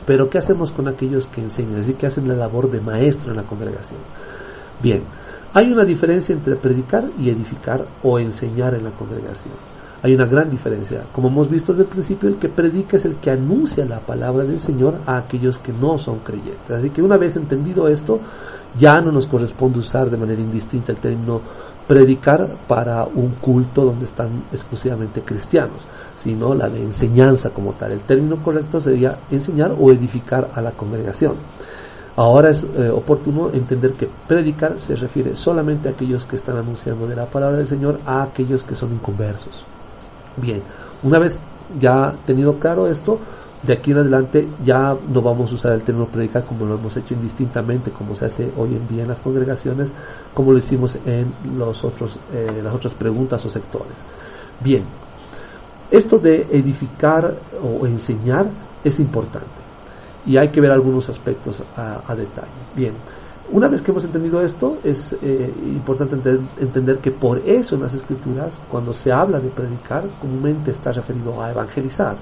pero ¿qué hacemos con aquellos que enseñan? Es decir, que hacen la labor de maestro en la congregación. Bien, hay una diferencia entre predicar y edificar o enseñar en la congregación. Hay una gran diferencia. Como hemos visto desde el principio, el que predica es el que anuncia la palabra del Señor a aquellos que no son creyentes. Así que una vez entendido esto, ya no nos corresponde usar de manera indistinta el término predicar para un culto donde están exclusivamente cristianos, sino la de enseñanza como tal. El término correcto sería enseñar o edificar a la congregación. Ahora es oportuno entender que predicar se refiere solamente a aquellos que están anunciando de la palabra del Señor a aquellos que son inconversos. Bien, una vez ya tenido claro esto, de aquí en adelante ya no vamos a usar el término predicar como lo hemos hecho indistintamente, como se hace hoy en día en las congregaciones, como lo hicimos en las otras preguntas o sectores. Bien, esto de edificar o enseñar es importante y hay que ver algunos aspectos a detalle. Bien, una vez que hemos entendido esto, es importante entender que por eso en las escrituras, cuando se habla de predicar, comúnmente está referido a evangelizar,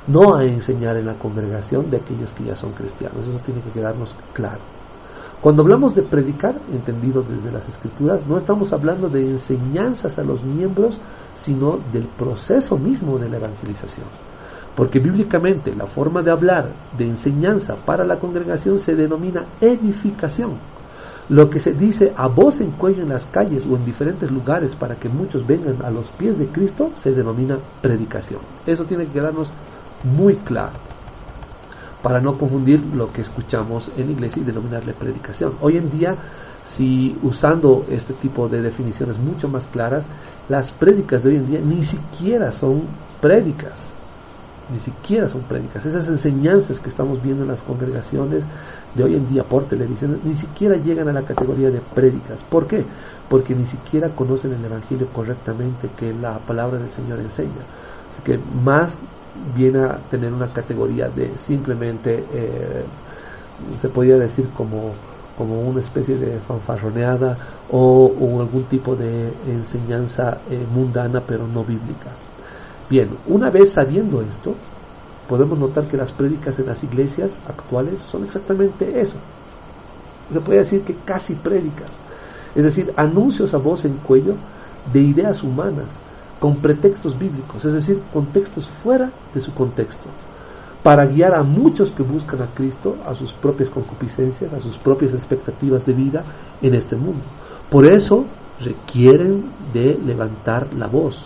no a enseñar en la congregación de aquellos que ya son cristianos. Eso tiene que quedarnos claro. Cuando hablamos de predicar, entendido desde las escrituras, no estamos hablando de enseñanzas a los miembros, sino del proceso mismo de la evangelización. Porque bíblicamente la forma de hablar de enseñanza para la congregación se denomina edificación. Lo que se dice a voz en cuello en las calles o en diferentes lugares para que muchos vengan a los pies de Cristo se denomina predicación. Eso tiene que quedarnos muy claro, para no confundir lo que escuchamos en la iglesia y denominarle predicación. Hoy en día, si usando este tipo de definiciones mucho más claras, las prédicas de hoy en día ni siquiera son prédicas. Esas enseñanzas que estamos viendo en las congregaciones de hoy en día por televisión ni siquiera llegan a la categoría de prédicas. ¿Por qué? Porque ni siquiera conocen el evangelio correctamente que la palabra del Señor enseña. Así que más viene a tener una categoría de simplemente, se podría decir como una especie de fanfarroneada o algún tipo de enseñanza mundana pero no bíblica. Bien, una vez sabiendo esto, podemos notar que las prédicas en las iglesias actuales son exactamente eso. Se puede decir que casi prédicas, es decir, anuncios a voz en cuello de ideas humanas con pretextos bíblicos, es decir, contextos fuera de su contexto, para guiar a muchos que buscan a Cristo a sus propias concupiscencias, a sus propias expectativas de vida en este mundo. Por eso requieren de levantar la voz.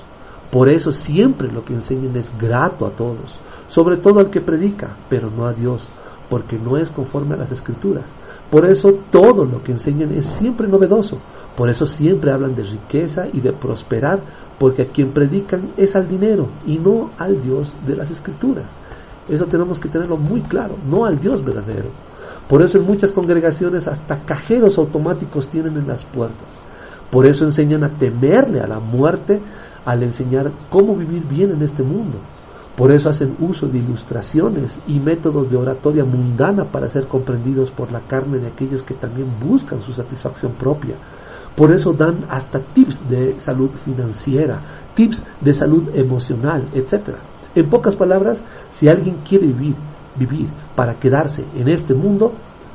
Por eso siempre lo que enseñan es grato a todos, sobre todo al que predica, pero no a Dios, porque no es conforme a las Escrituras. Por eso todo lo que enseñan es siempre novedoso. Por eso siempre hablan de riqueza y de prosperar, porque a quien predican es al dinero y no al Dios de las Escrituras. Eso tenemos que tenerlo muy claro, no al Dios verdadero. Por eso en muchas congregaciones hasta cajeros automáticos tienen en las puertas. Por eso enseñan a temerle a la muerte al enseñar cómo vivir bien en este mundo. Por eso hacen uso de ilustraciones y métodos de oratoria mundana para ser comprendidos por la carne de aquellos que también buscan su satisfacción propia. Por eso dan hasta tips de salud financiera, tips de salud emocional, etc. En pocas palabras, si alguien quiere vivir para quedarse en este mundo,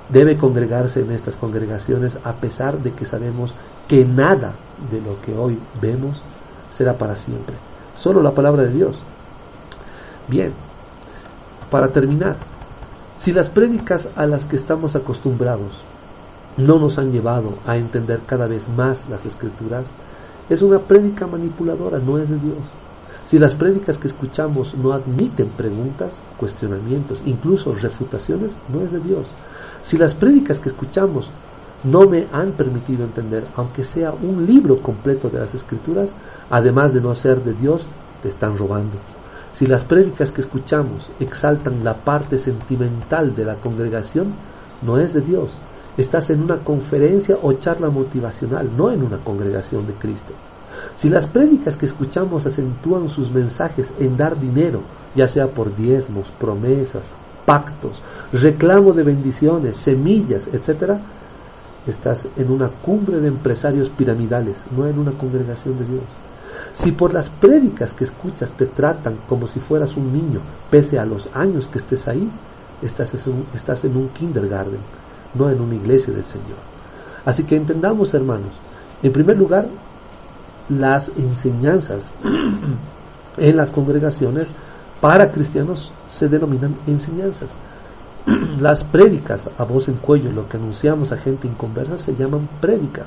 debe congregarse en estas congregaciones, a pesar de que sabemos que nada de lo que hoy vemos será para siempre. Solo la palabra de Dios. Bien, para terminar, si las prédicas a las que estamos acostumbrados no nos han llevado a entender cada vez más las Escrituras, es una prédica manipuladora, no es de Dios. Si las prédicas que escuchamos no admiten preguntas, cuestionamientos, incluso refutaciones, no es de Dios. Si las prédicas que escuchamos no me han permitido entender, aunque sea un libro completo de las Escrituras, además de no ser de Dios, te están robando. Si las prédicas que escuchamos exaltan la parte sentimental de la congregación, no es de Dios. Estás en una conferencia o charla motivacional, no en una congregación de Cristo. Si las prédicas que escuchamos acentúan sus mensajes en dar dinero, ya sea por diezmos, promesas, pactos, reclamo de bendiciones, semillas, etc., estás en una cumbre de empresarios piramidales, no en una congregación de Dios. Si por las prédicas que escuchas te tratan como si fueras un niño, pese a los años que estés ahí, estás en un kindergarten, no en una iglesia del Señor. Así que entendamos, hermanos, en primer lugar, las enseñanzas en las congregaciones para cristianos se denominan enseñanzas. Las prédicas a voz en cuello, lo que anunciamos a gente inconversa, se llaman prédicas.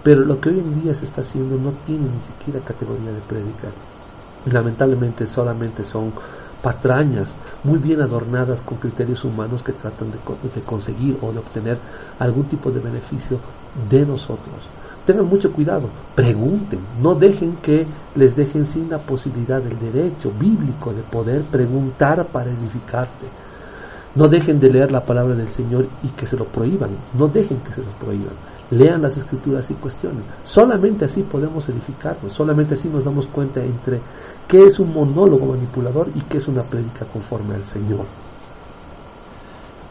Pero lo que hoy en día se está haciendo no tiene ni siquiera categoría de prédica. Lamentablemente solamente son patrañas muy bien adornadas con criterios humanos que tratan de conseguir o de obtener algún tipo de beneficio de nosotros. Tengan mucho cuidado, pregunten, no dejen que les dejen sin la posibilidad del derecho bíblico de poder preguntar para edificarte. No dejen de leer la palabra del Señor y que se lo prohíban, no dejen que se lo prohíban. Lean las Escrituras y cuestionen. Solamente así podemos edificarnos, solamente así nos damos cuenta entre qué es un monólogo manipulador y qué es una prédica conforme al Señor.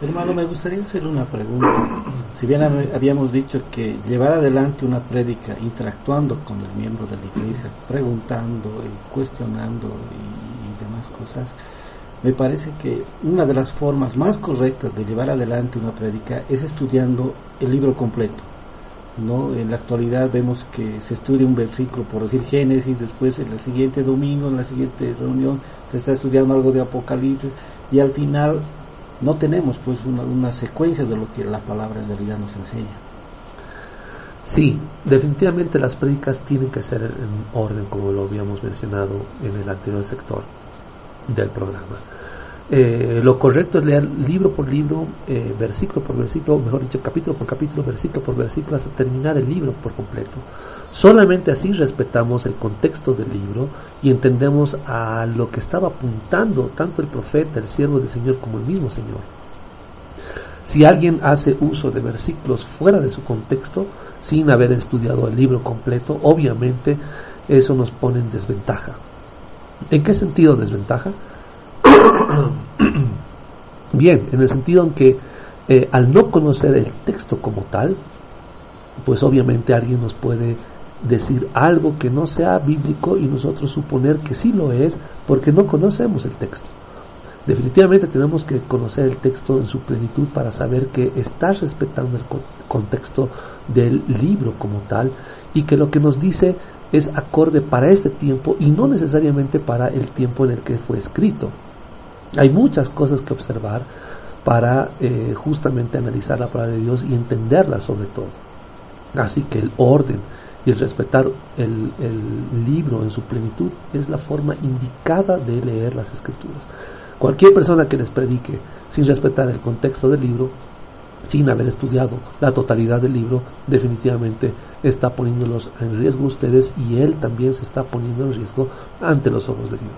Hermano, me gustaría hacer una pregunta. Si bien habíamos dicho que llevar adelante una prédica interactuando con el miembro de la iglesia, preguntando y cuestionando y demás cosas, me parece que una de las formas más correctas de llevar adelante una prédica es estudiando el libro completo. ¿No? En la actualidad vemos que se estudia un versículo, por decir Génesis, después en el siguiente domingo, en la siguiente reunión se está estudiando algo de Apocalipsis, y al final no tenemos pues una secuencia de lo que la palabra en realidad nos enseña. Sí, definitivamente las prédicas tienen que ser en orden, como lo habíamos mencionado en el anterior sector del programa. Lo correcto es leer libro por libro, versículo por versículo, mejor dicho, capítulo por capítulo, versículo por versículo, hasta terminar el libro por completo. Solamente así respetamos el contexto del libro y entendemos a lo que estaba apuntando tanto el profeta, el siervo del Señor, como el mismo Señor. Si alguien hace uso de versículos fuera de su contexto, sin haber estudiado el libro completo, obviamente eso nos pone en desventaja. ¿En qué sentido desventaja? Bien, en el sentido en que al no conocer el texto como tal, pues obviamente alguien nos puede decir algo que no sea bíblico y nosotros suponer que sí lo es porque no conocemos el texto. Definitivamente tenemos que conocer el texto en su plenitud para saber que está respetando el contexto del libro como tal y que lo que nos dice es acorde para este tiempo y no necesariamente para el tiempo en el que fue escrito. Hay muchas cosas que observar para justamente analizar la palabra de Dios y entenderla sobre todo. Así que el orden y el respetar el libro en su plenitud es la forma indicada de leer las escrituras. Cualquier persona que les predique sin respetar el contexto del libro, sin haber estudiado la totalidad del libro, definitivamente está poniéndolos en riesgo ustedes y él también se está poniendo en riesgo ante los ojos de Dios.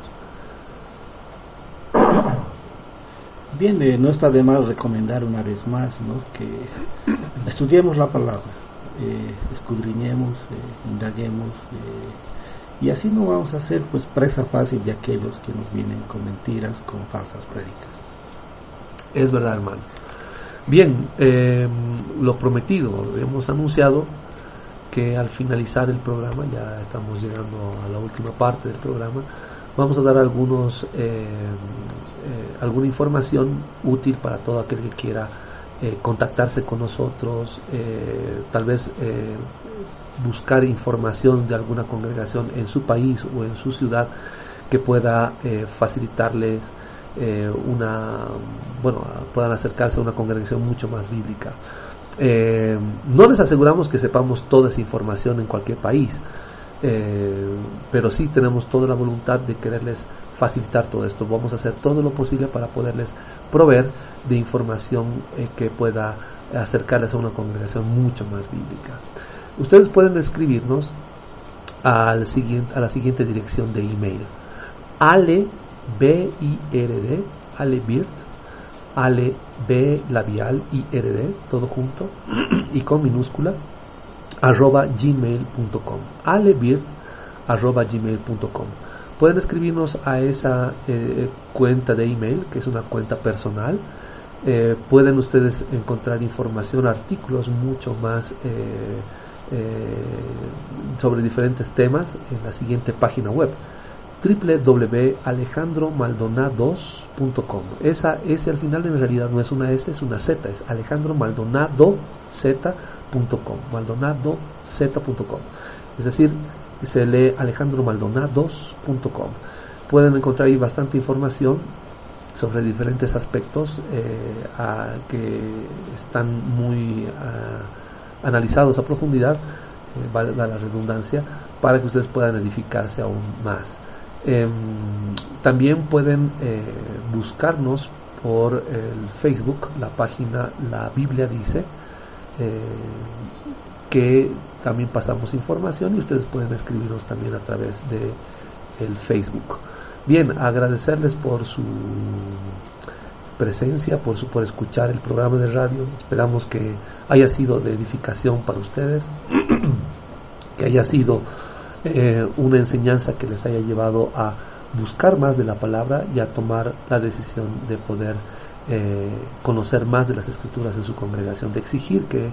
Bien, no está de más recomendar una vez más, ¿no?, que estudiemos la palabra, escudriñemos, indaguemos, y así no vamos a ser pues presa fácil de aquellos que nos vienen con mentiras, con falsas prédicas. Es verdad, hermano. Bien, lo prometido, hemos anunciado que al finalizar el programa, ya estamos llegando a la última parte del programa, vamos a dar alguna información útil para todo aquel que quiera contactarse con nosotros, tal vez buscar información de alguna congregación en su país o en su ciudad que pueda facilitarles puedan acercarse a una congregación mucho más bíblica. No les aseguramos que sepamos toda esa información en cualquier país, pero sí tenemos toda la voluntad de quererles facilitar todo esto. Vamos a hacer todo lo posible para poderles proveer de información que pueda acercarles a una congregación mucho más bíblica. Ustedes pueden escribirnos a la siguiente dirección de email: ale b labial ird, todo junto y con minúscula, @gmail.com, @gmail.com. Pueden escribirnos a esa cuenta de email, que es una cuenta personal. Pueden ustedes encontrar información, artículos mucho más sobre diferentes temas en la siguiente página web: www.alejandromaldonados.com. Esa S al final en realidad no es una S, es una Z, es alejandromaldonadoz.com, maldonadoz.com, es decir, se lee alejandromaldonados.com. Pueden encontrar ahí bastante información sobre diferentes aspectos que están muy analizados a profundidad, valga la redundancia, para que ustedes puedan edificarse aún más. También pueden buscarnos por el Facebook, la página La Biblia Dice, que también pasamos información y ustedes pueden escribirnos también a través de el Facebook. Bien, agradecerles por su presencia, por escuchar el programa de radio. Esperamos que haya sido de edificación para ustedes, que haya sido una enseñanza que les haya llevado a buscar más de la palabra y a tomar la decisión de poder conocer más de las escrituras en su congregación, de exigir que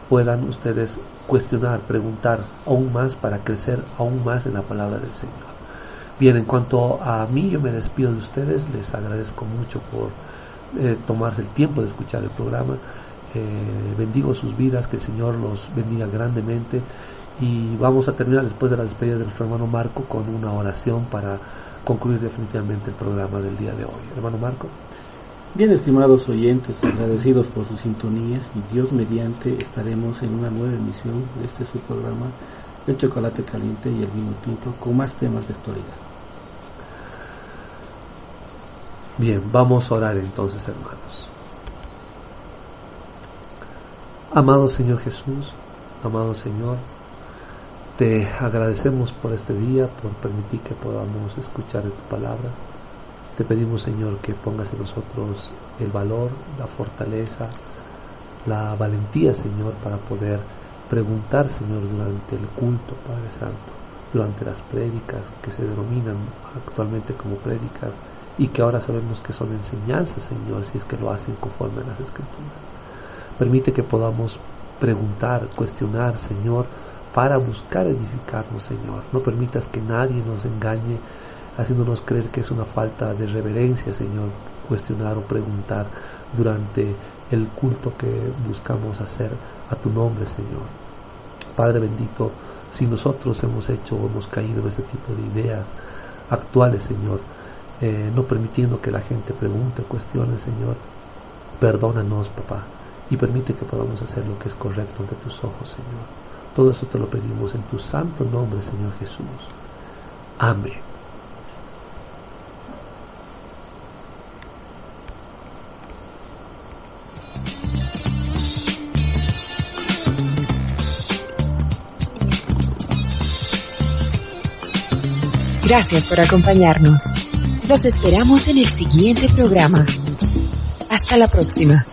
puedan ustedes cuestionar, preguntar aún más para crecer aún más en la palabra del Señor. Bien, en cuanto a mí, yo me despido de ustedes, les agradezco mucho por tomarse el tiempo de escuchar el programa. Bendigo sus vidas, que el Señor los bendiga grandemente, y vamos a terminar después de la despedida de nuestro hermano Marco con una oración para concluir definitivamente el programa del día de hoy. Hermano Marco. Bien, estimados oyentes, agradecidos por su sintonía, y Dios mediante estaremos en una nueva emisión de su programa, El Chocolate Caliente y el Vino Tinto, con más temas de actualidad. Bien, vamos a orar entonces, hermanos. Amado Señor Jesús, amado Señor, te agradecemos por este día, por permitir que podamos escuchar de tu palabra. Te pedimos, Señor, que pongas en nosotros el valor, la fortaleza, la valentía, Señor, para poder preguntar, Señor, durante el culto, Padre Santo, durante las prédicas que se denominan actualmente como prédicas, y que ahora sabemos que son enseñanzas, Señor, si es que lo hacen conforme a las Escrituras. Permite que podamos preguntar, cuestionar, Señor, para buscar edificarnos, Señor. No permitas que nadie nos engañe, haciéndonos creer que es una falta de reverencia, Señor, cuestionar o preguntar durante el culto que buscamos hacer a tu nombre, Señor. Padre bendito, si nosotros hemos hecho o hemos caído en este tipo de ideas actuales, Señor, no permitiendo que la gente pregunte, cuestione, Señor, perdónanos, papá, y permite que podamos hacer lo que es correcto ante tus ojos, Señor. Todo eso te lo pedimos en tu santo nombre, Señor Jesús. Amén. Gracias por acompañarnos. Los esperamos en el siguiente programa. Hasta la próxima.